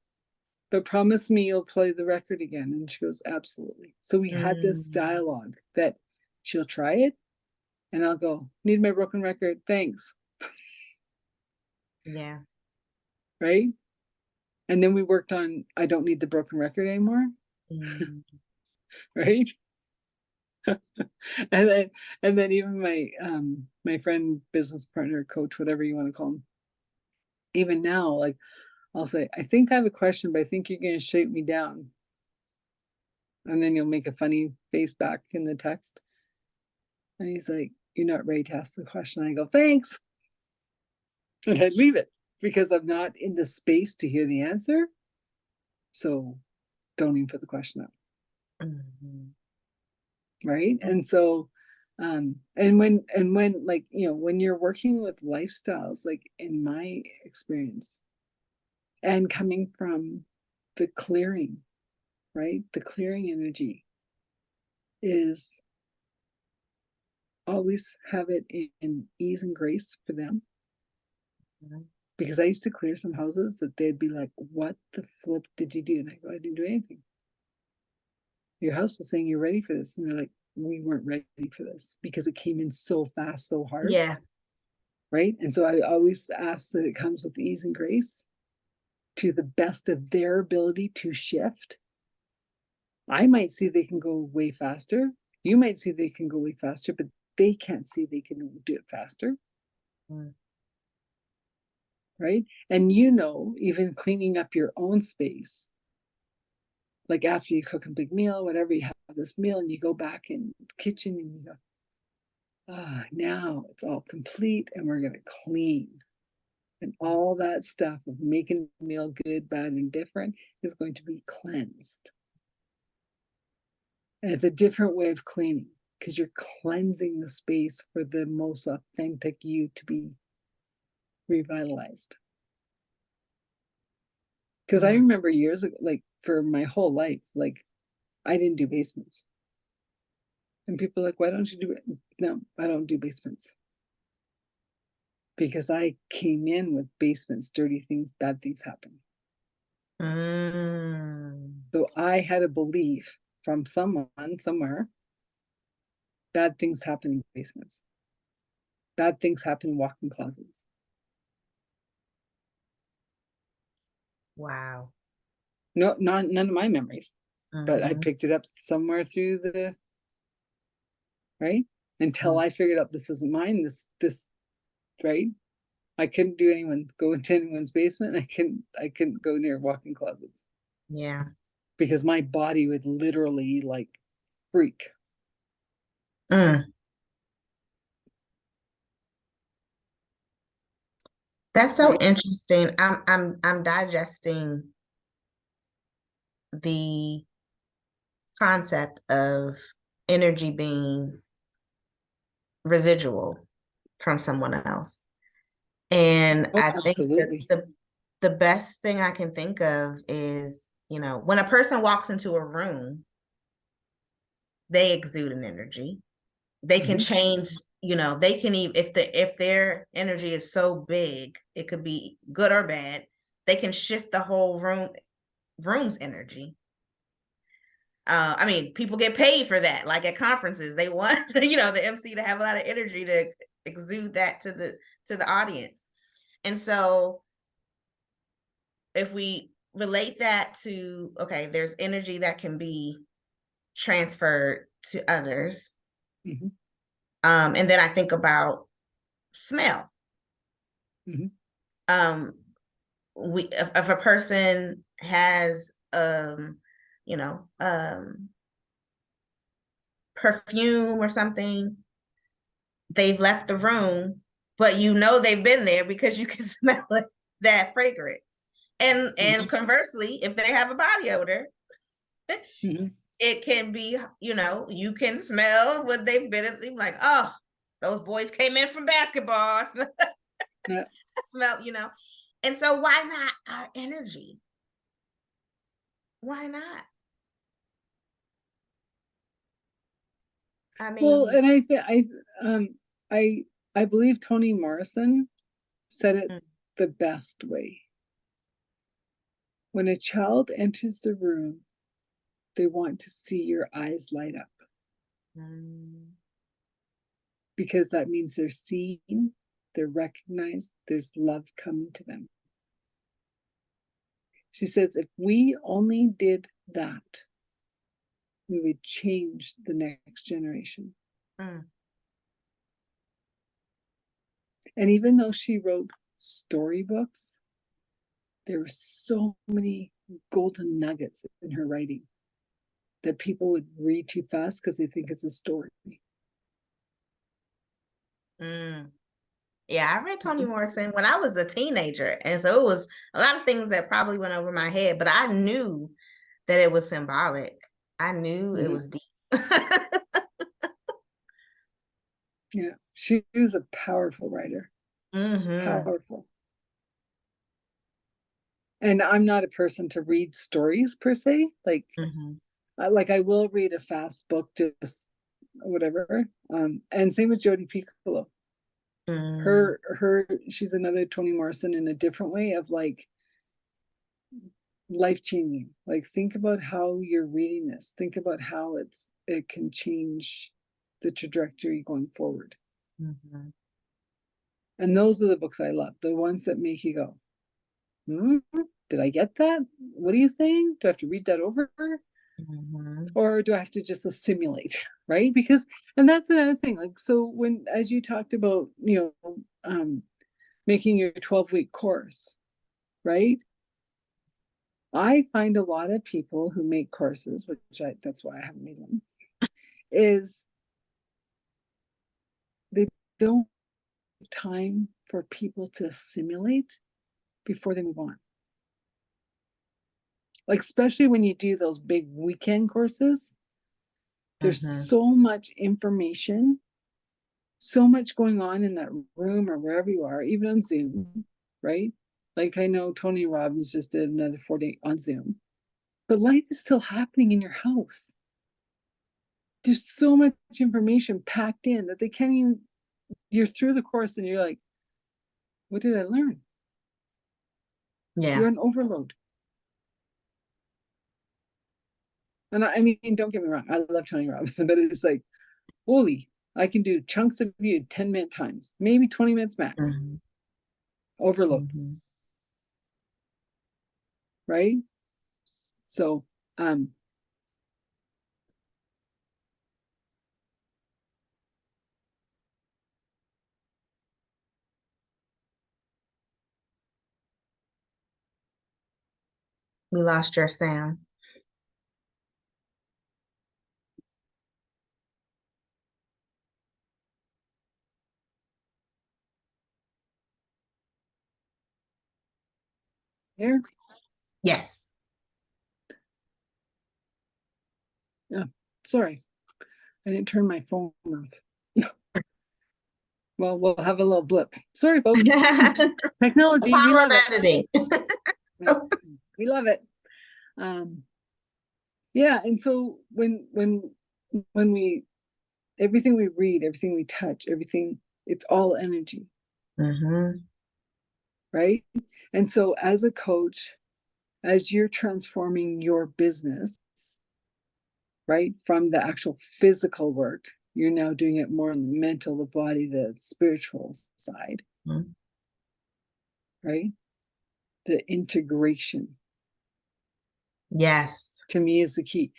But promise me you'll play the record again. And she goes, absolutely. So we had this Mm, dialogue that she'll try it. And I'll go, need my broken record. Thanks. yeah. Right. And then we worked on, I don't need the broken record anymore. Mm, Right. and then even my friend, business partner, coach, whatever you want to call him, even now, like I'll say, I think I have a question, but I think you're going to shake me down. And then you'll make a funny face back in the text. And he's like, you're not ready to ask the question. I go, thanks. And I leave it because I'm not in the space to hear the answer. So don't even put the question up. mhm. Right. And so, and when like, when you're working with lifestyles, like in my experience, and coming from the clearing, right? The clearing energy is always have it in ease and grace for them. Mhm. Because I used to clear some houses that they'd be like, what the flip did you do? And I go, I didn't do anything. Your house was saying you're ready for this. And they're like, we weren't ready for this because it came in so fast, so hard. Yeah. Right. And so I always ask that it comes with ease and grace. to the best of their ability to shift. I might see they can go way faster. You might see they can go way faster, but they can't see they can do it faster. Mm. Right? And even cleaning up your own space, like after you cook a big meal, whatever, you have this meal and you go back in the kitchen and you go, now it's all complete and we're going to clean. And all that stuff of making the meal good, bad, and different is going to be cleansed. And it's a different way of cleaning because you're cleansing the space for the most authentic you to be revitalized. Because I remember years ago, like for my whole life, like I didn't do basements. And people are like, why don't you do it? No, I don't do basements. Because I came in with basements, dirty things, bad things happen. So I had a belief from someone somewhere, bad things happen in basements. Bad things happen in walk-in closets. Wow. No, none of my memories, but I picked it up somewhere through the, right? Until I figured out this isn't mine, this, right? I couldn't go into anyone's basement. I couldn't go near walk-in closets. Yeah. Because my body would literally like freak. That's so interesting. I'm digesting the concept of energy being residual from someone else. And I think that the best thing I can think of is, when a person walks into a room, they exude an energy. They can change, they can even, if their energy is so big, it could be good or bad, they can shift the whole room's energy. I mean, people get paid for that. Like at conferences, they want, the MC to have a lot of energy to exude that to the audience. And so if we relate that to, okay, there's energy that can be transferred to others. And then I think about smell. If a person has perfume or something, they've left the room, but they've been there because you can smell it, that fragrance. And conversely, if they have a body odor, it can be, you can smell what they've been like, oh, those boys came in from basketball. I smell, And so why not our energy? Why not? I mean, well, and I believe Toni Morrison said it the best way. When a child enters the room, they want to see your eyes light up. Because that means they're seen, they're recognized, there's love coming to them. She says, if we only did that, we would change the next generation. And even though she wrote storybooks, there were so many golden nuggets in her writing that people would read too fast because they think it's a story. Yeah, I read Toni Morrison when I was a teenager. And so it was a lot of things that probably went over my head, but I knew that it was symbolic. I knew it was deep. Yeah, she was a powerful writer. Powerful. And I'm not a person to read stories per se. Like, I will read a fast book, just whatever. And same with Jodi Picoult. She's another Toni Morrison in a different way of like life-changing. Like, think about how you're reading this. Think about how it can change the trajectory going forward. And those are the books I love, the ones that make you go, did I get that? What are you saying? Do I have to read that over? Mhm. Or do I have to just assimilate? Right? Because, and that's another thing. Like, so when, as you talked about, making your 12-week course, right? I find a lot of people who make courses, that's why I haven't made one, is they don't have time for people to assimilate before they move on. Like, especially when you do those big weekend courses, there's Mhm. so much information, so much going on in that room or wherever you are, even on Zoom, right? Like, I know Tony Robbins just did another 4-day on Zoom, but life is still happening in your house. There's so much information packed in that they can't even, you're through the course and you're like, what did I learn? Yeah. You're on overload. And I mean, don't get me wrong, I love Tony Robbins, but it's like, holy, I can do chunks of you 10-minute times, maybe 20 minutes max. Mhm. Overload, Mhm. right? So, We lost your sound. here, Yes. yeah, sorry, I didn't turn my phone off. Well, we'll have a little blip. Sorry, folks. The Technology, we power of love it. editing. We love it. Um, yeah, and so when we, everything we read, everything we touch, everything, it's all energy, Mhm. right? And so as a coach, as you're transforming your business, right, from the actual physical work, you're now doing it more on the mental, the body, the spiritual side, Mhm. right? The integration Yes. to me is the key.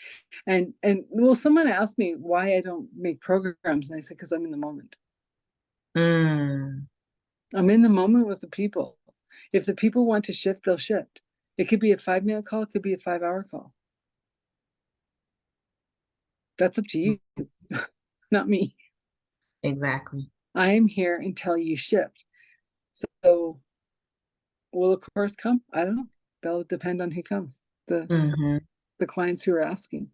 And well, someone asked me why I don't make programs, and I said, because I'm in the moment. Mm. I'm in the moment with the people. If the people want to shift, they'll shift. It could be a 5-minute call, it could be a 5-hour call. That's up to you, not me. Exactly. I am here until you shift. So will a course come? I don't know. That'll depend on who comes. Mhm. The clients who are asking.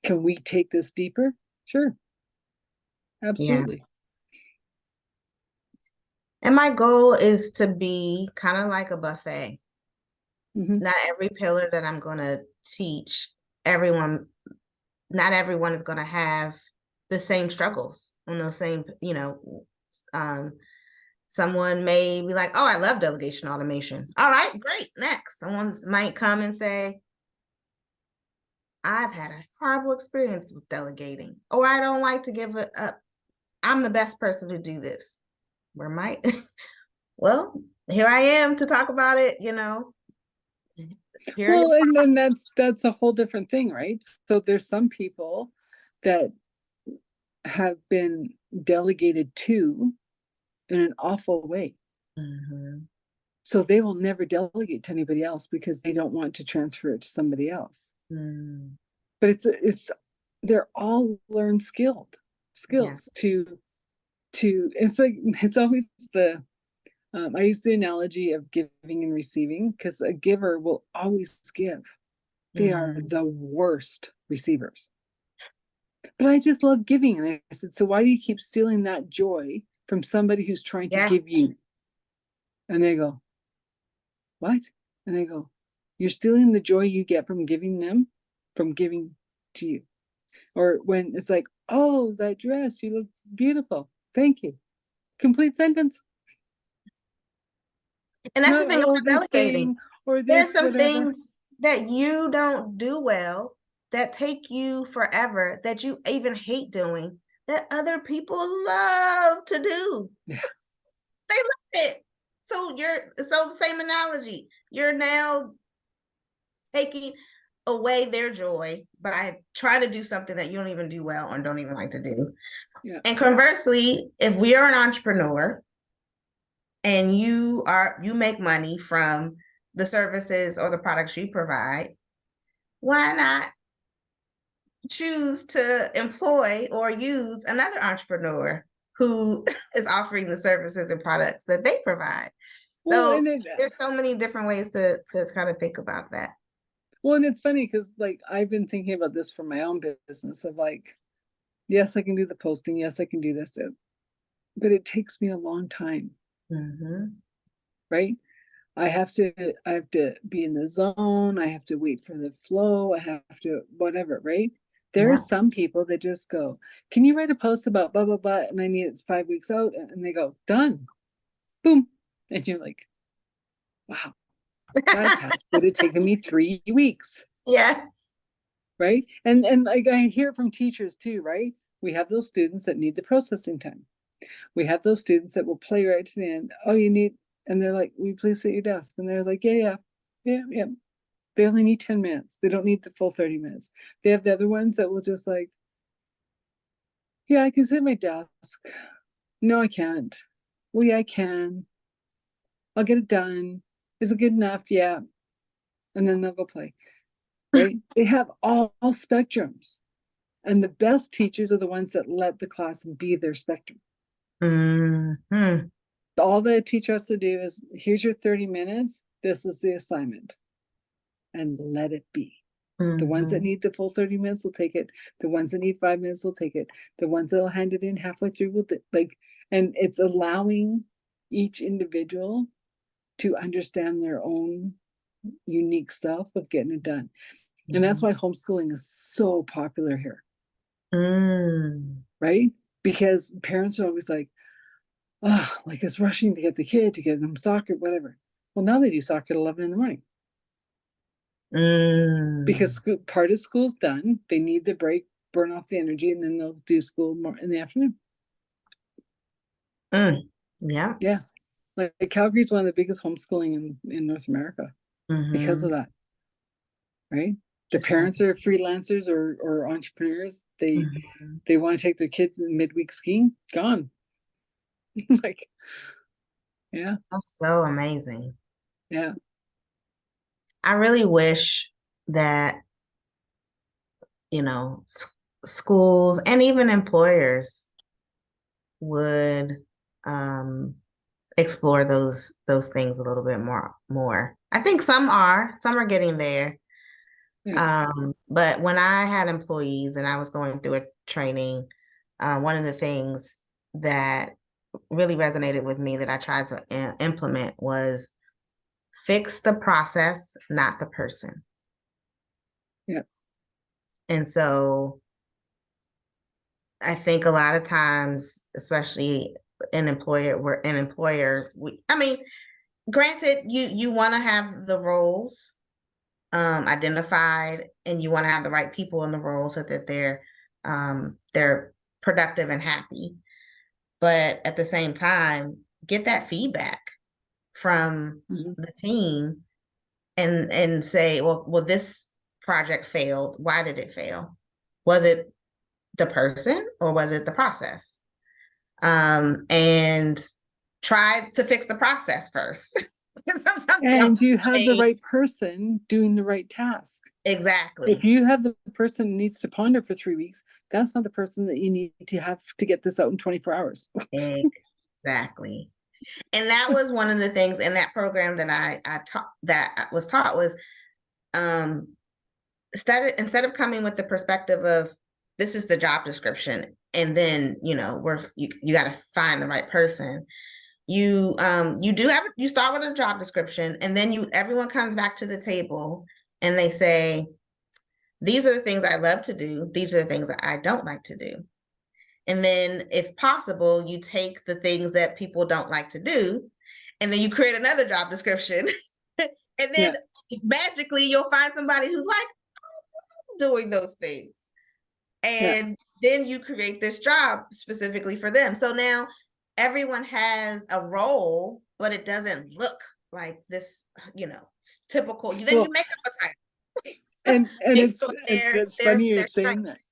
Can we take this deeper? Sure. Yeah. Absolutely. And my goal is to be kind of like a buffet. Hmm. Not every pillar that I'm going to teach, everyone, not everyone is going to have the same struggles on those same, um, someone may be like, oh, I love delegation automation. All right, great. Next, someone might come and say, I've had a horrible experience with delegating, or I don't like to give it up. I'm the best person to do this. Where might, well, here I am to talk about it, Here Well, and then that's a whole different thing, right? So there's some people that have been delegated to in an awful way. Mhm. So they will never delegate to anybody else because they don't want to transfer it to somebody else. Mm. But it's they're all learned Yeah. skills to it's like it's always the I use the analogy of giving and receiving because a giver will always give. They are Mm. the worst receivers. But I just love giving. And I said, so why do you keep stealing that joy from somebody who's trying to give Yes. you? And they go, what? And I go, you're stealing the joy you get from giving them, from giving to you. Or when it's like, oh, that dress, you look beautiful. Thank you. Complete sentence. And that's the Not, thing oh, about this delegating. thing or There's this, some whatever. things that you don't do well that take you forever, that you even hate doing, that other people love to do. Yeah. They love it. So same analogy. You're now taking away their joy by trying to do something that you don't even do well or don't even like to do. Yeah. And conversely, if we are an entrepreneur and you make money from the services or the products you provide, why not choose to employ or use another entrepreneur who is offering the services and products that they provide? Well, So and then, there's so many different ways to kind of think about that. well, and it's funny because like I've been thinking about this for my own business of like, yes, I can do the posting, yes, I can do this, but it takes me a long time, right? I have to be in the zone, I have to wait for the flow, I have to whatever, right? There Yeah. are some people that just go, can you write a post about blah blah blah? And I need it's 5 weeks out, and they go, done. Boom. And you're like, wow, that task would have taken me 3 weeks. Yes. Right. And like I hear from teachers too, right? We have those students that need the processing time. We have those students that will play right to the end. Oh, you need, and they're like, will you please sit at your desk? And they're like, yeah. They only need 10 minutes. They don't need the full 30 minutes. They have the other ones that will just like, yeah, I can sit at my desk. No, I can't. Well, yeah, I can. I'll get it done. Is it good enough? Yeah. And then they'll go play. Right. They have all spectrums. And the best teachers are the ones that let the class be their spectrum. Mm-hmm. All the teacher has to do is, here's your 30 minutes. This is the assignment. And let it be. The ones that need the full 30 minutes will take it. The ones that need 5 minutes will take it. The ones that will hand it in halfway through will like, and it's allowing each individual to understand their own unique self of getting it done. And that's why homeschooling is so popular here. Right? Because parents are always like, oh, like it's rushing to get the kid to get them soccer, whatever. Well, now they do soccer at 11 in the morning. Because part of school's done. They need the break, burn off the energy, and then they'll do school more in the afternoon. Yeah. Yeah. Like Calgary is one of the biggest homeschooling in North America because of that. Right? The parents are freelancers or entrepreneurs. They want to take their kids in midweek skiing. Gone. Like, yeah. That's so amazing. Yeah. I really wish that, schools and even employers would explore those things a little bit more. I think some are getting there. Yeah. But when I had employees and I was going through a training, one of the things that really resonated with me that I tried to implement was fix the process, not the person. Yeah. And so I think a lot of times, especially employers, granted, you want to have the roles identified, and you want to have the right people in the role so that they're productive and happy. But at the same time, get that feedback from the team and say, well, this project failed. Why did it fail? Was it the person or was it the process? And try to fix the process first. And you have the right person doing the right task. Exactly. If you have the person who needs to ponder for 3 weeks, that's not the person that you need to have to get this out in 24 hours. Exactly. And that was one of the things in that program that I taught was instead of coming with the perspective of this is the job description and then you got to find the right person. You start with a job description, and then everyone comes back to the table and they say, these are the things I love to do. These are the things that I don't like to do. And then if possible, you take the things that people don't like to do, and then you create another job description. And then magically you'll find somebody who's like, I'm doing those things. And then you create this job specifically for them. So now everyone has a role, but it doesn't look like this, typical. Then you Well, make up a title and based it's on and their it's their funny you're their saying that. strengths.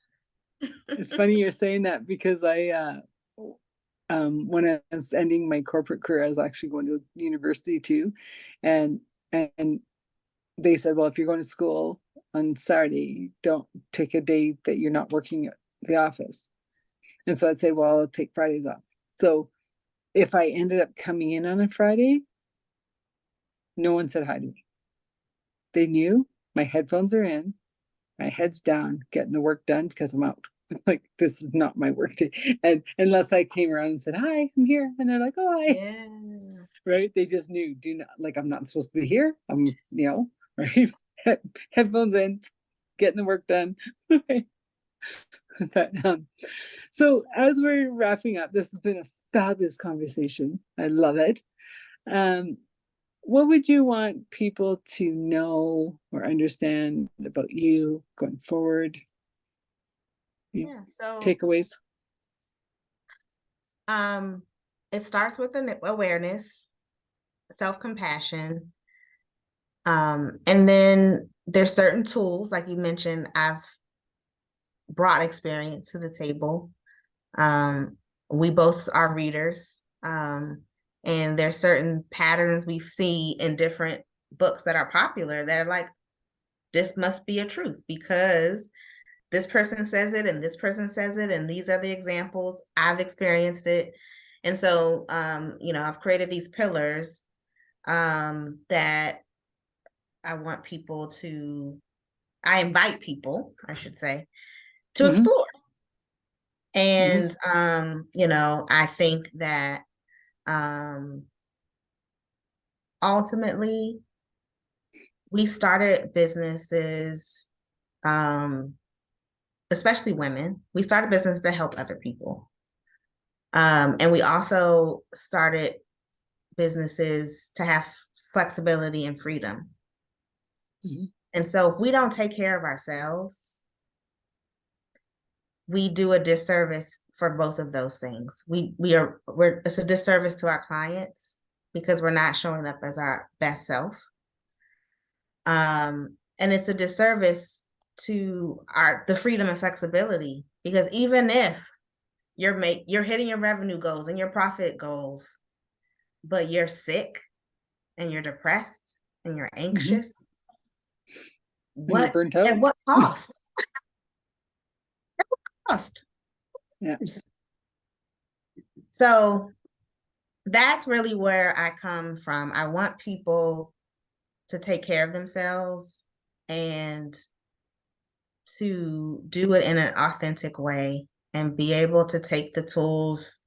It's funny you're saying that because when I was ending my corporate career, I was actually going to university too, and and they said, well, if you're going to school on Saturday, don't take a day that you're not working at the office. And so I'd say, well, I'll take Fridays off. So if I ended up coming in on a Friday, no one said hi to me. They knew my headphones are in, my head's down, getting the work done because I'm out. Like, this is not my work day. And unless I came around and said, hi, I'm here. And they're like, oh, hi. Yeah. Right. They just knew, do not, like, I'm not supposed to be here. I'm, right. Headphones in, getting the work done. But, so as we're wrapping up, this has been a fabulous conversation. I love it. What would you want people to know or understand about you going forward? Yeah. So Takeaways? it starts with an awareness, self-compassion. And then there's certain tools, like you mentioned, I've brought experience to the table. We both are readers. And there's certain patterns we see in different books that are popular that are like, this must be a truth because this person says it and this person says it, and these are the examples. I've experienced it. And so, I've created these pillars that I want people to, I invite people, I should say, to Mm-hmm. explore. Mm-hmm. And, I think that ultimately we started businesses, especially women, we started businesses to help other people. And we also started businesses to have flexibility and freedom. Mm-hmm. And so if we don't take care of ourselves, we do a disservice for both of those things. It's a disservice to our clients because we're not showing up as our best self. And it's a disservice to the freedom and flexibility, because even if you're hitting your revenue goals and your profit goals, but you're sick and you're depressed and you're Mm-hmm. anxious, And you're what burnt out. at what cost? Cost. Yeah. So that's really where I come from. I want people to take care of themselves and to do it in an authentic way and be able to take the tools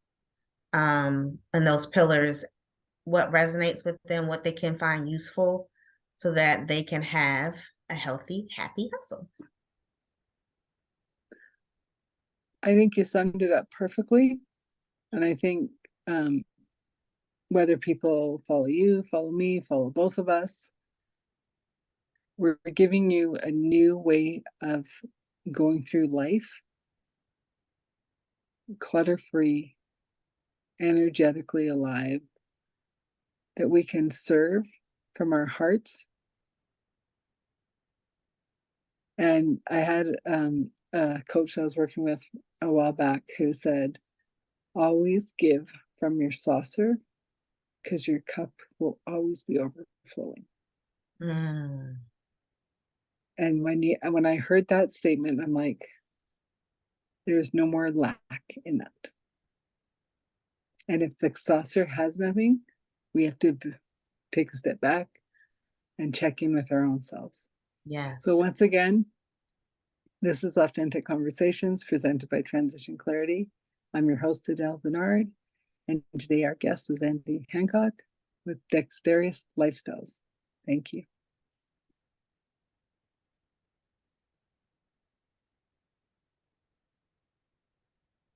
and those pillars, what resonates with them, what they can find useful, so that they can have a healthy, happy hustle. I think you summed it up perfectly. And I think whether people follow you, follow me, follow both of us, we're giving you a new way of going through life, clutter-free, energetically alive, that we can serve from our hearts. And I had a coach I was working with a while back who said, always give from your saucer because your cup will always be overflowing. Mm. And when I heard that statement, I'm like, there's no more lack in that. And if the saucer has nothing, we have to take a step back and check in with our own selves. So Yes. once again, this is Authentic Conversations presented by Transition Clarity. I'm your host, Adele Bernard, and today our guest was Andie Hancock with Dexterous Lifestyles. Thank you.